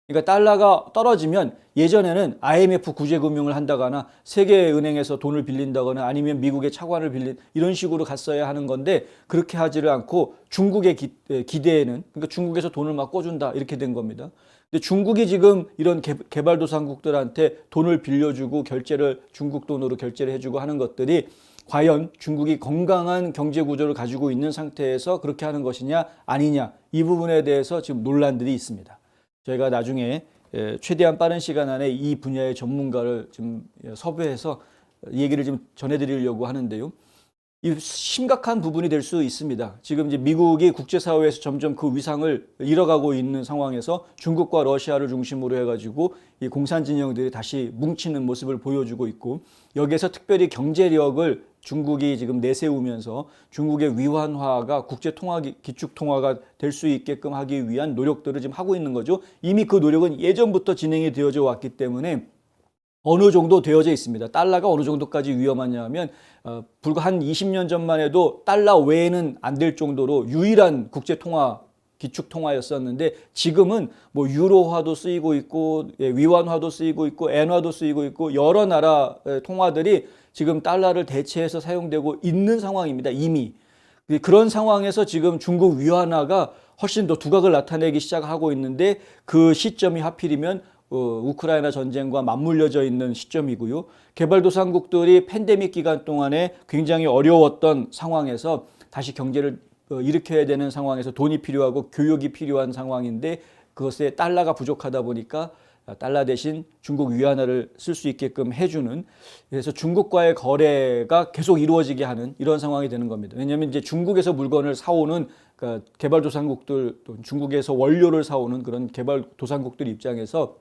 그러니까 달러가 떨어지면 예전에는 IMF 구제금융을 한다거나 세계은행에서 돈을 빌린다거나 아니면 미국의 차관을 빌린 이런 식으로 갔어야 하는 건데 그렇게 하지를 않고 중국의 기대에는, 그러니까 중국에서 돈을 막 꿔준다 이렇게 된 겁니다. 근데 중국이 지금 이런 개발도상국들한테 돈을 빌려주고 중국 돈으로 결제를 해주고 하는 것들이 과연 중국이 건강한 경제 구조를 가지고 있는 상태에서 그렇게 하는 것이냐 아니냐, 이 부분에 대해서 지금 논란들이 있습니다. 저희가 나중에 최대한 빠른 시간 안에 이 분야의 전문가를 좀 섭외해서 얘기를 좀 전해드리려고 하는데요. 이 심각한 부분이 될 수 있습니다. 지금 이제 미국이 국제사회에서 점점 그 위상을 잃어가고 있는 상황에서 중국과 러시아를 중심으로 해가지고 이 공산 진영들이 다시 뭉치는 모습을 보여주고 있고, 여기에서 특별히 경제력을 중국이 지금 내세우면서 중국의 위환화가 기축통화가 될 수 있게끔 하기 위한 노력들을 지금 하고 있는 거죠. 이미 그 노력은 예전부터 진행이 되어져 왔기 때문에 어느 정도 되어져 있습니다. 달러가 어느 정도까지 위험하냐 하면 불과 한 20년 전만 해도 달러 외에는 안 될 정도로 유일한 국제통화 기축통화였었는데 지금은 뭐 유로화도 쓰이고 있고 위안화도 쓰이고 있고 엔화도 쓰이고 있고 여러 나라 통화들이 지금 달러를 대체해서 사용되고 있는 상황입니다. 이미. 그런 상황에서 지금 중국 위안화가 훨씬 더 두각을 나타내기 시작하고 있는데 그 시점이 하필이면 우크라이나 전쟁과 맞물려져 있는 시점이고요. 개발도상국들이 팬데믹 기간 동안에 굉장히 어려웠던 상황에서 다시 경제를 일으켜야 되는 상황에서 돈이 필요하고 교육이 필요한 상황인데 그것에 달러가 부족하다 보니까 달러 대신 중국 위안화를 쓸 수 있게끔 해주는, 그래서 중국과의 거래가 계속 이루어지게 하는 이런 상황이 되는 겁니다. 왜냐하면 이제 중국에서 물건을 사오는 그러니까 개발도상국들, 또 중국에서 원료를 사오는 그런 개발도상국들 입장에서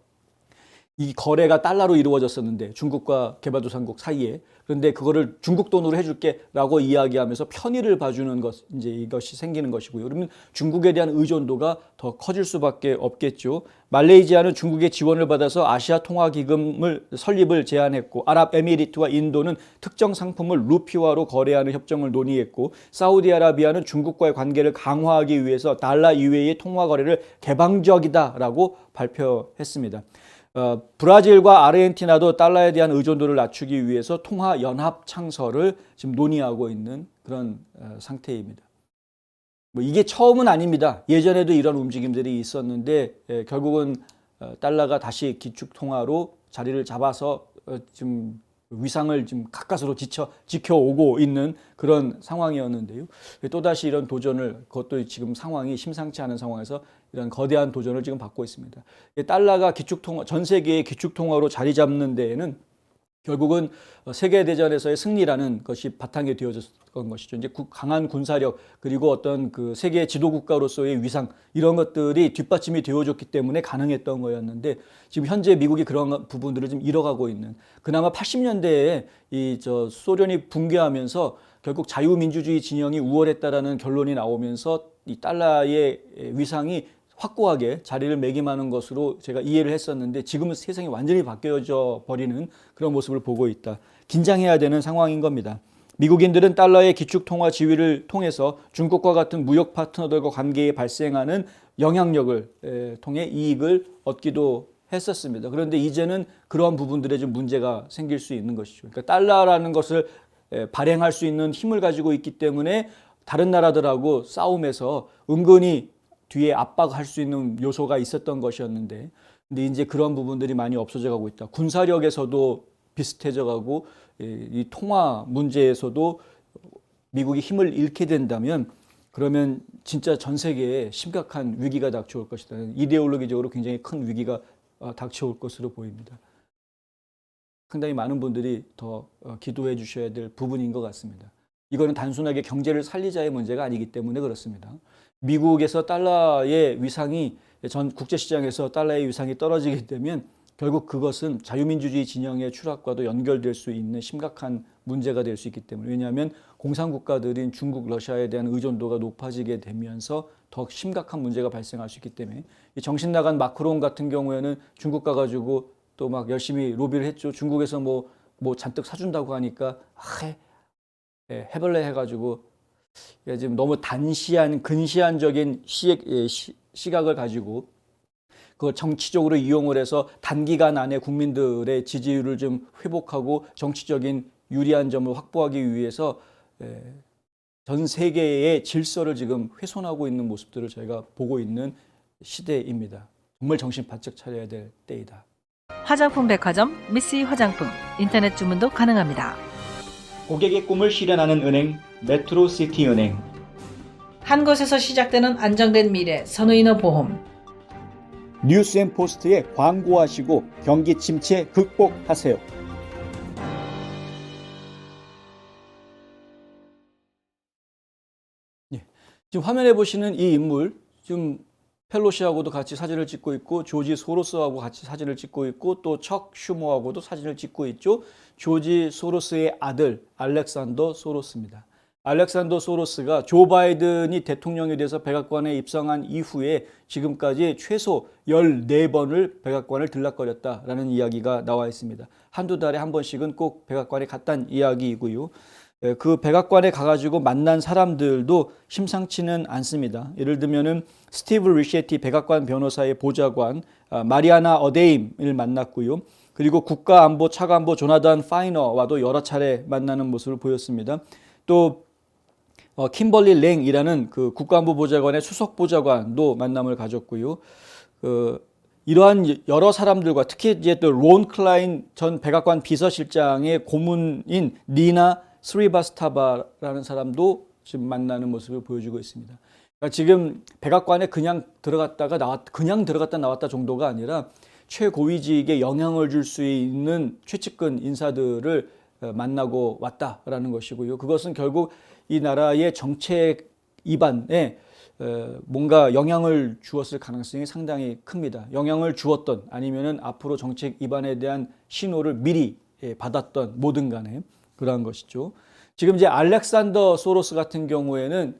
이 거래가 달러로 이루어졌었는데 중국과 개발도상국 사이에 그런데 그거를 중국 돈으로 해줄게라고 이야기하면서 편의를 봐주는 것 이제 이것이 생기는 것이고요. 그러면 중국에 대한 의존도가 더 커질 수밖에 없겠죠. 말레이시아는 중국의 지원을 받아서 아시아 통화 기금을 설립을 제안했고 아랍에미리트와 인도는 특정 상품을 루피화로 거래하는 협정을 논의했고 사우디아라비아는 중국과의 관계를 강화하기 위해서 달러 이외의 통화 거래를 개방적이다라고 발표했습니다. 브라질과 아르헨티나도 달러에 대한 의존도를 낮추기 위해서 통화 연합 창설을 지금 논의하고 있는 그런 상태입니다. 뭐 이게 처음은 아닙니다. 예전에도 이런 움직임들이 있었는데 결국은 달러가 다시 기축 통화로 자리를 잡아서 지금 위상을 좀 가까스로 지켜오고 있는 그런 상황이었는데요. 또다시 이런 도전을 그것도 지금 상황이 심상치 않은 상황에서 이런 거대한 도전을 지금 받고 있습니다. 달러가 기축통화, 전 세계의 기축통화로 자리 잡는 데에는 결국은 세계대전에서의 승리라는 것이 바탕이 되어졌던 것이죠. 이제 강한 군사력 그리고 어떤 그 세계 지도국가로서의 위상 이런 것들이 뒷받침이 되어줬기 때문에 가능했던 거였는데 지금 현재 미국이 그런 부분들을 좀 잃어가고 있는 그나마 80년대에 소련이 붕괴하면서 결국 자유민주주의 진영이 우월했다라는 결론이 나오면서 이 달러의 위상이 확고하게 자리를 매김하는 것으로 제가 이해를 했었는데 지금은 세상이 완전히 바뀌어져 버리는 그런 모습을 보고 있다. 긴장해야 되는 상황인 겁니다. 미국인들은 달러의 기축통화 지위를 통해서 중국과 같은 무역 파트너들과 관계에 발생하는 영향력을 통해 이익을 얻기도 했었습니다. 그런데 이제는 그러한 부분들에 좀 문제가 생길 수 있는 것이죠. 그러니까 달러라는 것을 발행할 수 있는 힘을 가지고 있기 때문에 다른 나라들하고 싸움에서 은근히 뒤에 압박할 수 있는 요소가 있었던 것이었는데 근데 이제 그런 부분들이 많이 없어져 가고 있다. 군사력에서도 비슷해져 가고 이 통화 문제에서도 미국이 힘을 잃게 된다면 그러면 진짜 전 세계에 심각한 위기가 닥쳐올 것이다. 이데올로기적으로 굉장히 큰 위기가 닥쳐올 것으로 보입니다. 상당히 많은 분들이 더 기도해 주셔야 될 부분인 것 같습니다. 이거는 단순하게 경제를 살리자의 문제가 아니기 때문에 그렇습니다. 미국에서 달러의 위상이 전 국제시장에서 달러의 위상이 떨어지게 되면 결국 그것은 자유민주주의 진영의 추락과도 연결될 수 있는 심각한 문제가 될 수 있기 때문에 왜냐하면 공산국가들인 중국, 러시아에 대한 의존도가 높아지게 되면서 더 심각한 문제가 발생할 수 있기 때문에 정신 나간 마크롱 같은 경우에는 중국 가가지고 또 막 열심히 로비를 했죠. 중국에서 뭐 잔뜩 사준다고 하니까 해벌레 해가지고 지금 너무 근시안적인 시각을 가지고 그걸 정치적으로 이용을 해서 단기간 안에 국민들의 지지율을 좀 회복하고 정치적인 유리한 점을 확보하기 위해서 전 세계의 질서를 지금 훼손하고 있는 모습들을 저희가 보고 있는 시대입니다. 정말 정신 바짝 차려야 될 때이다. 화장품 백화점 미쓰이 화장품 인터넷 주문도 가능합니다. 고객의 꿈을 실현하는 은행 메트로시티은행. 한 곳에서 시작되는 안정된 미래 선의너 보험. 뉴스앤포스트에 광고하시고 경기 침체 극복하세요. 지금 화면에 보시는 이 인물 지금 펠로시하고도 같이 사진을 찍고 있고 조지 소로스하고 같이 사진을 찍고 있고 또 척 슈머하고도 사진을 찍고 있죠. 조지 소로스의 아들 알렉산더 소로스입니다. 알렉산더 소로스가 조 바이든이 대통령이 돼서 백악관에 입성한 이후에 지금까지 최소 14번을 백악관을 들락거렸다라는 이야기가 나와 있습니다. 한두 달에 한 번씩은 꼭 백악관에 갔다는 이야기이고요. 그 백악관에 가가지고 만난 사람들도 심상치는 않습니다. 예를 들면은 스티브 리셰티 백악관 변호사의 보좌관 마리아나 어데임을 만났고요. 그리고 국가안보 차관보 조나단 파이너와도 여러 차례 만나는 모습을 보였습니다. 또 킴벌리 랭이라는 그 국가안보 보좌관의 수석 보좌관도 만남을 가졌고요. 이러한 여러 사람들과 특히 이제 또 론 클라인 전 백악관 비서실장의 고문인 니나 스리바스타바라는 사람도 지금 만나는 모습을 보여주고 있습니다. 그러니까 지금 백악관에 그냥 들어갔다 나왔다 정도가 아니라 최고위직에 영향을 줄 수 있는 최측근 인사들을 만나고 왔다라는 것이고요. 그것은 결국 이 나라의 정책 입안에 뭔가 영향을 주었을 가능성이 상당히 큽니다. 영향을 주었던 아니면은 앞으로 정책 입안에 대한 신호를 미리 받았던 뭐든 간에 그러한 것이죠. 지금 이제 알렉산더 소로스 같은 경우에는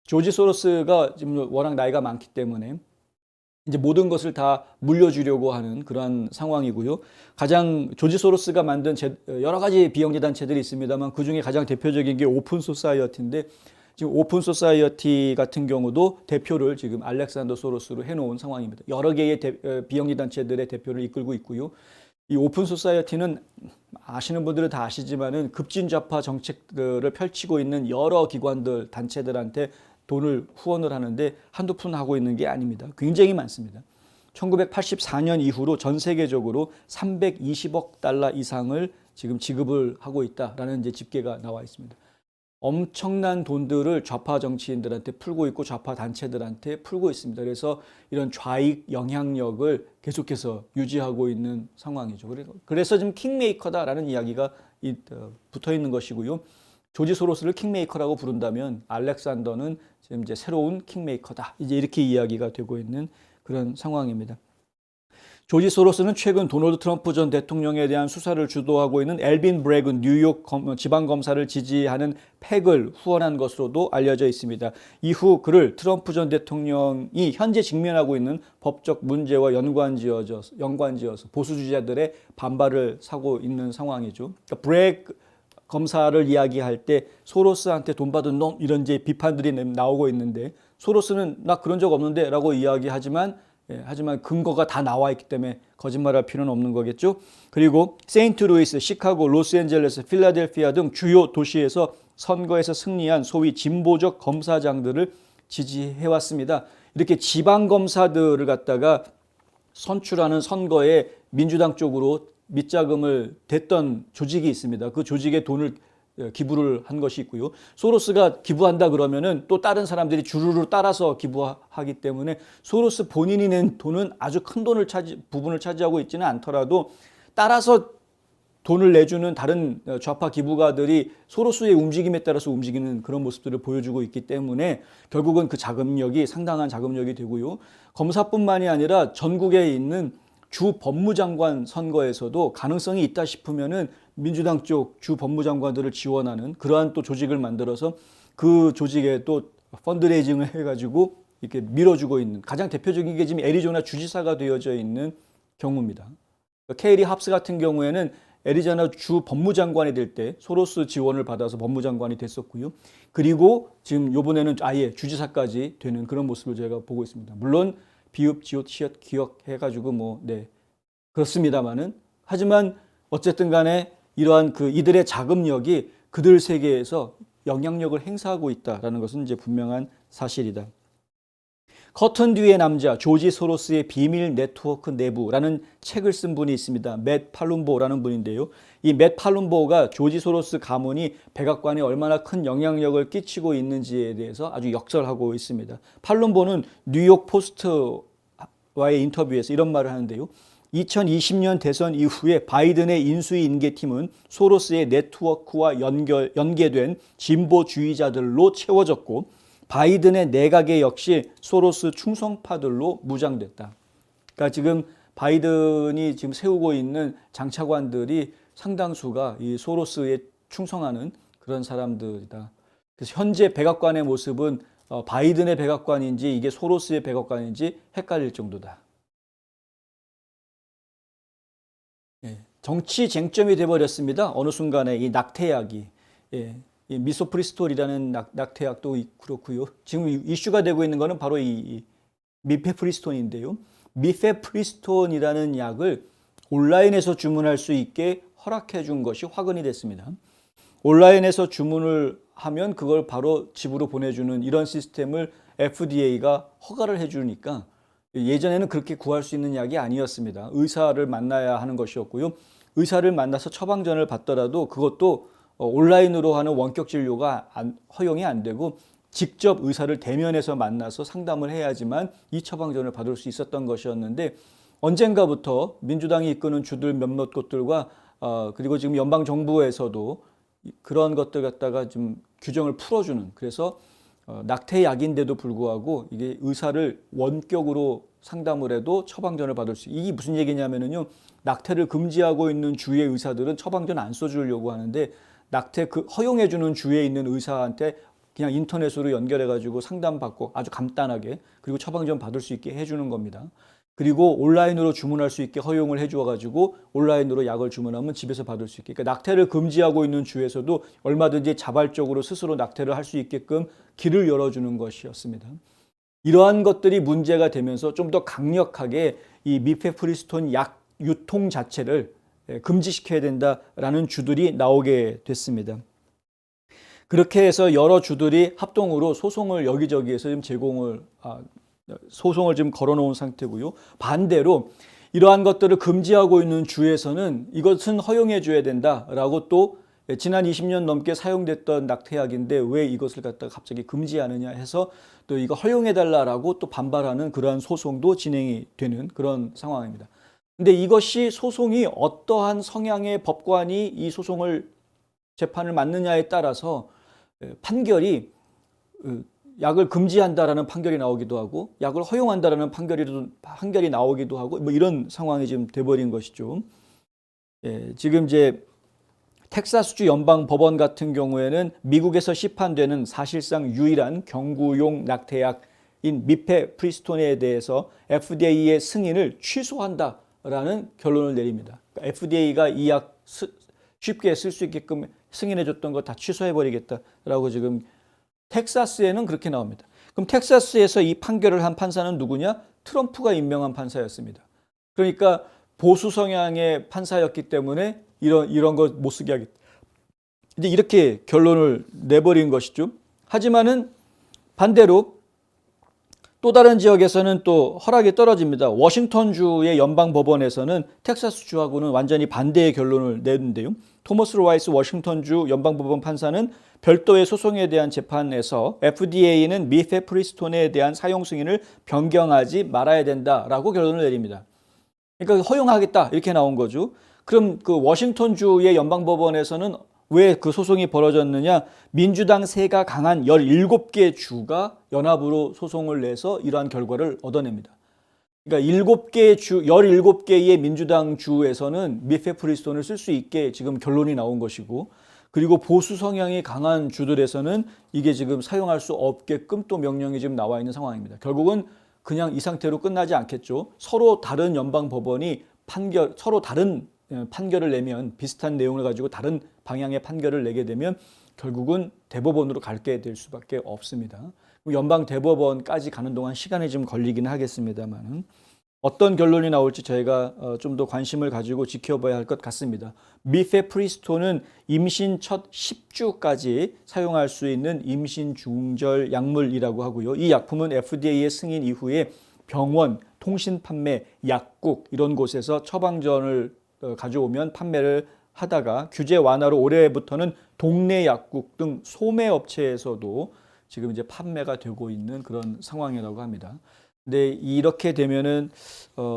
조지 소로스가 지금 워낙 나이가 많기 때문에 이제 모든 것을 다 물려주려고 하는 그러한 상황이고요. 가장 조지 소로스가 만든 여러 가지 비영리 단체들이 있습니다만 그 중에 가장 대표적인 게 오픈 소사이어티인데 지금 오픈 소사이어티 같은 경우도 대표를 지금 알렉산더 소로스로 해놓은 상황입니다. 여러 개의 비영리 단체들의 대표를 이끌고 있고요. 이 오픈 소사이어티는 아시는 분들은 다 아시지만은 급진좌파 정책들을 펼치고 있는 여러 기관들, 단체들한테 돈을 후원을 하는데 한두 푼 하고 있는 게 아닙니다. 굉장히 많습니다. 1984년 이후로 전 세계적으로 320억 달러 이상을 지금 지급을 하고 있다라는 이제 집계가 나와 있습니다. 엄청난 돈들을 좌파 정치인들한테 풀고 있고 좌파 단체들한테 풀고 있습니다. 그래서 이런 좌익 영향력을 계속해서 유지하고 있는 상황이죠. 그래서 지금 킹메이커다라는 이야기가 붙어 있는 것이고요. 조지 소로스를 킹메이커라고 부른다면 알렉산더는 지금 이제 새로운 킹메이커다. 이제 이렇게 이야기가 되고 있는 그런 상황입니다. 조지 소로스는 최근 도널드 트럼프 전 대통령에 대한 수사를 주도하고 있는 엘빈 브래그 뉴욕 지방검사를 지지하는 팩을 후원한 것으로도 알려져 있습니다. 이후 그를 트럼프 전 대통령이 현재 직면하고 있는 법적 문제와 연관지어서 보수주의자들의 반발을 사고 있는 상황이죠. 그러니까 브래그 검사를 이야기할 때 소로스한테 돈 받은 놈 이런 이제 비판들이 나오고 있는데 소로스는 나 그런 적 없는데 라고 이야기하지만 근거가 다 나와 있기 때문에 거짓말할 필요는 없는 거겠죠. 그리고 세인트루이스, 시카고, 로스앤젤레스, 필라델피아 등 주요 도시에서 선거에서 승리한 소위 진보적 검사장들을 지지해왔습니다. 이렇게 지방검사들을 갖다가 선출하는 선거에 민주당 쪽으로 밑자금을 댔던 조직이 있습니다. 그 조직에 돈을 기부를 한 것이 있고요. 소로스가 기부한다 그러면은 또 다른 사람들이 주르르 따라서 기부하기 때문에 소로스 본인이 낸 돈은 아주 큰 부분을 차지하고 있지는 않더라도 따라서 돈을 내주는 다른 좌파 기부가들이 소로스의 움직임에 따라서 움직이는 그런 모습들을 보여주고 있기 때문에 결국은 그 자금력이 상당한 자금력이 되고요. 검사뿐만이 아니라 전국에 있는 주 법무장관 선거에서도 가능성이 있다 싶으면은 민주당 쪽 주 법무장관들을 지원하는 그러한 또 조직을 만들어서 그 조직에 또 펀드레이징을 해가지고 이렇게 밀어주고 있는 가장 대표적인 게 지금 애리조나 주지사가 되어져 있는 경우입니다. 케이리 합스 같은 경우에는 애리조나 주 법무장관이 될 때 소로스 지원을 받아서 법무장관이 됐었고요. 그리고 지금 이번에는 아예 주지사까지 되는 그런 모습을 제가 보고 있습니다. 물론 비읍, 지읒, 시읒, 기억 해가지고 그렇습니다만은 하지만 어쨌든 간에 이러한 이들의 자금력이 그들 세계에서 영향력을 행사하고 있다라는 것은 이제 분명한 사실이다. 커튼 뒤의 남자 조지 소로스의 비밀 네트워크 내부라는 책을 쓴 분이 있습니다. 맷 팔룸보라는 분인데요. 이 맷 팔룸보가 조지 소로스 가문이 백악관에 얼마나 큰 영향력을 끼치고 있는지에 대해서 아주 역설하고 있습니다. 팔룸보는 뉴욕 포스트와의 인터뷰에서 이런 말을 하는데요. 2020년 대선 이후에 바이든의 인수인계팀은 소로스의 네트워크와 연계된 진보주의자들로 채워졌고 바이든의 내각에 역시 소로스 충성파들로 무장됐다. 그러니까 지금 바이든이 지금 세우고 있는 장차관들이 상당수가 이 소로스에 충성하는 그런 사람들이다. 그래서 현재 백악관의 모습은 바이든의 백악관인지 이게 소로스의 백악관인지 헷갈릴 정도다. 정치 쟁점이 돼버렸습니다. 어느 순간에 이 낙태약이 이 미소프리스톨이라는 낙태약도 그렇고요. 지금 이슈가 되고 있는 것은 바로 이 미페프리스톤인데요. 미페프리스톤이라는 약을 온라인에서 주문할 수 있게 허락해 준 것이 화근이 됐습니다. 온라인에서 주문을 하면 그걸 바로 집으로 보내주는 이런 시스템을 FDA가 허가를 해주니까 예전에는 그렇게 구할 수 있는 약이 아니었습니다. 의사를 만나야 하는 것이었고요. 의사를 만나서 처방전을 받더라도 그것도 온라인으로 하는 원격 진료가 허용이 안 되고 직접 의사를 대면해서 만나서 상담을 해야지만 이 처방전을 받을 수 있었던 것이었는데 언젠가부터 민주당이 이끄는 주들 몇몇 곳들과 그리고 지금 연방정부에서도 그런 것들 갖다가 좀 규정을 풀어주는 그래서 낙태약인데도 불구하고 이게 의사를 원격으로 상담을 해도 처방전을 받을 수, 이게 무슨 얘기냐면요, 낙태를 금지하고 있는 주의 의사들은 처방전 안 써주려고 하는데 낙태 허용해주는 주에 있는 의사한테 그냥 인터넷으로 연결해가지고 상담받고 아주 간단하게, 그리고 처방전 받을 수 있게 해주는 겁니다. 그리고 온라인으로 주문할 수 있게 허용을 해주어가지고 온라인으로 약을 주문하면 집에서 받을 수 있게. 그러니까 낙태를 금지하고 있는 주에서도 얼마든지 자발적으로 스스로 낙태를 할 수 있게끔 길을 열어주는 것이었습니다. 이러한 것들이 문제가 되면서 좀 더 강력하게 이 미페프리스톤 약 유통 자체를 금지시켜야 된다라는 주들이 나오게 됐습니다. 그렇게 해서 여러 주들이 합동으로 소송을 여기저기에서 지금 소송을 지금 걸어놓은 상태고요. 반대로 이러한 것들을 금지하고 있는 주에서는 이것은 허용해 줘야 된다라고 또 지난 20년 넘게 사용됐던 낙태약인데 왜 이것을 갖다가 갑자기 금지하느냐 해서 또 이거 허용해 달라라고 또 반발하는 그러한 소송도 진행이 되는 그런 상황입니다. 근데 이것이 소송이 어떠한 성향의 법관이 이 소송을 재판을 맡느냐에 따라서 판결이 약을 금지한다라는 판결이 나오기도 하고 약을 허용한다라는 판결이 나오기도 하고 뭐 이런 상황이 지금 돼버린 것이죠. 지금 이제 텍사스주 연방 법원 같은 경우에는 미국에서 시판되는 사실상 유일한 경구용 낙태약인 미페프리스톤에 대해서 FDA의 승인을 취소한다라는 결론을 내립니다. 그러니까 FDA가 이 약 쉽게 쓸 수 있게끔 승인해줬던 거 다 취소해버리겠다라고 지금 텍사스에는 그렇게 나옵니다. 그럼 텍사스에서 이 판결을 한 판사는 누구냐? 트럼프가 임명한 판사였습니다. 그러니까 보수 성향의 판사였기 때문에 이런 거 못 쓰게 하겠다. 이제 이렇게 결론을 내버린 것이죠. 하지만은 반대로 또 다른 지역에서는 또 허락이 떨어집니다. 워싱턴주의 연방법원에서는 텍사스주하고는 완전히 반대의 결론을 내는데요. 토머스 라이스 워싱턴주 연방법원 판사는 별도의 소송에 대한 재판에서 FDA는 미페프리스톤에 대한 사용 승인을 변경하지 말아야 된다라고 결론을 내립니다. 그러니까 허용하겠다 이렇게 나온 거죠. 그럼 그 워싱턴주의 연방법원에서는 왜 그 소송이 벌어졌느냐? 민주당 세가 강한 17개 주가 연합으로 소송을 내서 이러한 결과를 얻어냅니다. 그러니까 17개의 민주당 주에서는 미페프리스톤을 쓸 수 있게 지금 결론이 나온 것이고, 그리고 보수 성향이 강한 주들에서는 이게 지금 사용할 수 없게끔 또 명령이 지금 나와 있는 상황입니다. 결국은 그냥 이 상태로 끝나지 않겠죠. 서로 다른 연방 법원이 서로 다른 판결을 내면, 비슷한 내용을 가지고 다른 방향의 판결을 내게 되면 결국은 대법원으로 갈게 될 수밖에 없습니다. 연방 대법원까지 가는 동안 시간이 좀 걸리긴 하겠습니다만 어떤 결론이 나올지 저희가 좀 더 관심을 가지고 지켜봐야 할 것 같습니다. 미페프리스톤은 임신 첫 10주까지 사용할 수 있는 임신 중절 약물이라고 하고요. 이 약품은 FDA의 승인 이후에 병원, 통신 판매, 약국 이런 곳에서 처방전을 가져오면 판매를 하다가 규제 완화로 올해부터는 동네 약국 등 소매 업체에서도 지금 이제 판매가 되고 있는 그런 상황이라고 합니다. 근데 이렇게 되면은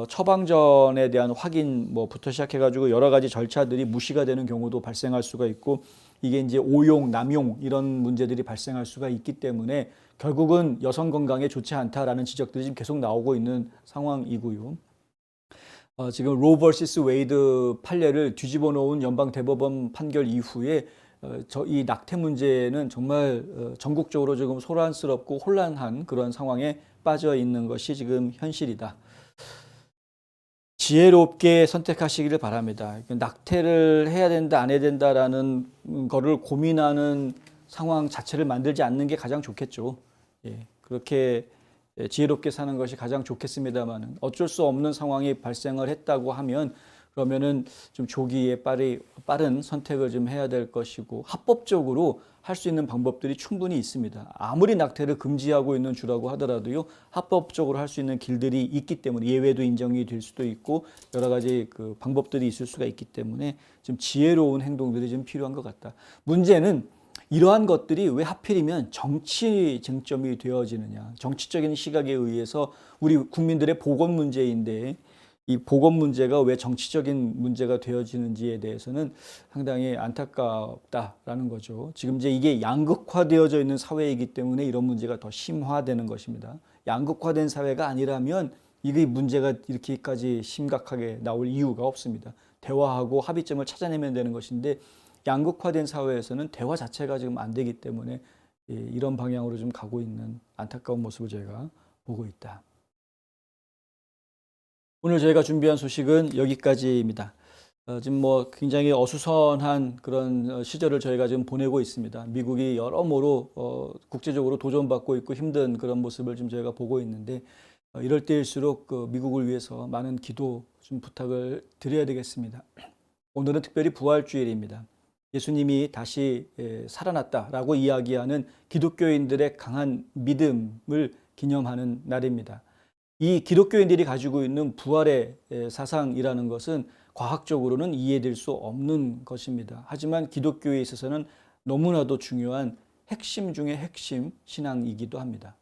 처방전에 대한 확인 뭐부터 시작해가지고 여러 가지 절차들이 무시가 되는 경우도 발생할 수가 있고, 이게 이제 오용, 남용 이런 문제들이 발생할 수가 있기 때문에 결국은 여성 건강에 좋지 않다라는 지적들이 지금 계속 나오고 있는 상황이고요. 지금 로 vs 웨이드 판례를 뒤집어 놓은 연방 대법원 판결 이후에 이 낙태 문제는 정말 전국적으로 지금 소란스럽고 혼란한 그런 상황에 빠져 있는 것이 지금 현실이다. 지혜롭게 선택하시기를 바랍니다. 낙태를 해야 된다, 안 해야 된다라는 거를 고민하는 상황 자체를 만들지 않는 게 가장 좋겠죠. 그렇게 지혜롭게 사는 것이 가장 좋겠습니다만 어쩔 수 없는 상황이 발생을 했다고 하면 그러면은 좀 조기에 빠른 선택을 좀 해야 될 것이고, 합법적으로 할 수 있는 방법들이 충분히 있습니다. 아무리 낙태를 금지하고 있는 주라고 하더라도요, 합법적으로 할 수 있는 길들이 있기 때문에, 예외도 인정이 될 수도 있고 여러 가지 그 방법들이 있을 수가 있기 때문에 좀 지혜로운 행동들이 좀 필요한 것 같다. 문제는 이러한 것들이 왜 하필이면 정치 쟁점이 되어지느냐. 정치적인 시각에 의해서 우리 국민들의 보건 문제인데 이 보건 문제가 왜 정치적인 문제가 되어지는지에 대해서는 상당히 안타깝다라는 거죠. 지금 이제 이게 양극화되어져 있는 사회이기 때문에 이런 문제가 더 심화되는 것입니다. 양극화된 사회가 아니라면 이게 문제가 이렇게까지 심각하게 나올 이유가 없습니다. 대화하고 합의점을 찾아내면 되는 것인데 양극화된 사회에서는 대화 자체가 지금 안 되기 때문에 이런 방향으로 좀 가고 있는 안타까운 모습을 저희가 보고 있다. 오늘 저희가 준비한 소식은 여기까지입니다. 지금 뭐 굉장히 어수선한 그런 시절을 저희가 지금 보내고 있습니다. 미국이 여러모로 국제적으로 도전받고 있고 힘든 그런 모습을 지금 저희가 보고 있는데 이럴 때일수록 그 미국을 위해서 많은 기도 좀 부탁을 드려야 되겠습니다. 오늘은 특별히 부활주일입니다. 예수님이 다시 살아났다라고 이야기하는 기독교인들의 강한 믿음을 기념하는 날입니다. 이 기독교인들이 가지고 있는 부활의 사상이라는 것은 과학적으로는 이해될 수 없는 것입니다. 하지만 기독교에 있어서는 너무나도 중요한 핵심 중의 핵심 신앙이기도 합니다.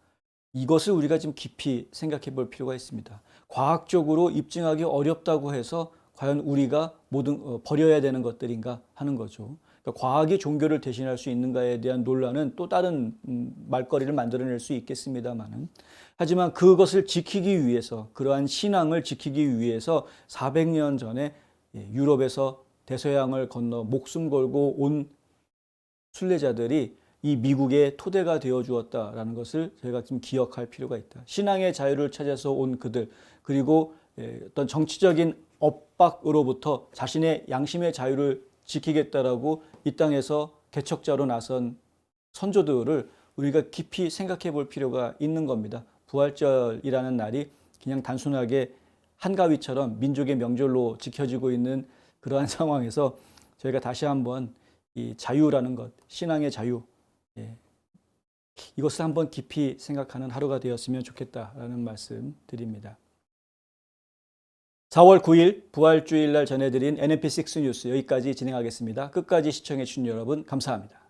이것을 우리가 지금 깊이 생각해 볼 필요가 있습니다. 과학적으로 입증하기 어렵다고 해서 과연 우리가 모든 버려야 되는 것들인가 하는 거죠. 그러니까 과학이 종교를 대신할 수 있는가에 대한 논란은 또 다른 말거리를 만들어낼 수 있겠습니다만은, 하지만 그것을 지키기 위해서, 그러한 신앙을 지키기 위해서 400년 전에 유럽에서 대서양을 건너 목숨 걸고 온 순례자들이 이 미국의 토대가 되어 주었다라는 것을 저희가 좀 기억할 필요가 있다. 신앙의 자유를 찾아서 온 그들, 그리고 어떤 정치적인 엇박으로부터 자신의 양심의 자유를 지키겠다라고 이 땅에서 개척자로 나선 선조들을 우리가 깊이 생각해 볼 필요가 있는 겁니다. 부활절이라는 날이 그냥 단순하게 한가위처럼 민족의 명절로 지켜지고 있는 그러한 상황에서 저희가 다시 한번 이 자유라는 것, 신앙의 자유, 이것을 한번 깊이 생각하는 하루가 되었으면 좋겠다라는 말씀 드립니다. 4월 9일 부활주일날 전해드린 NMP6 뉴스 여기까지 진행하겠습니다. 끝까지 시청해 주신 여러분 감사합니다.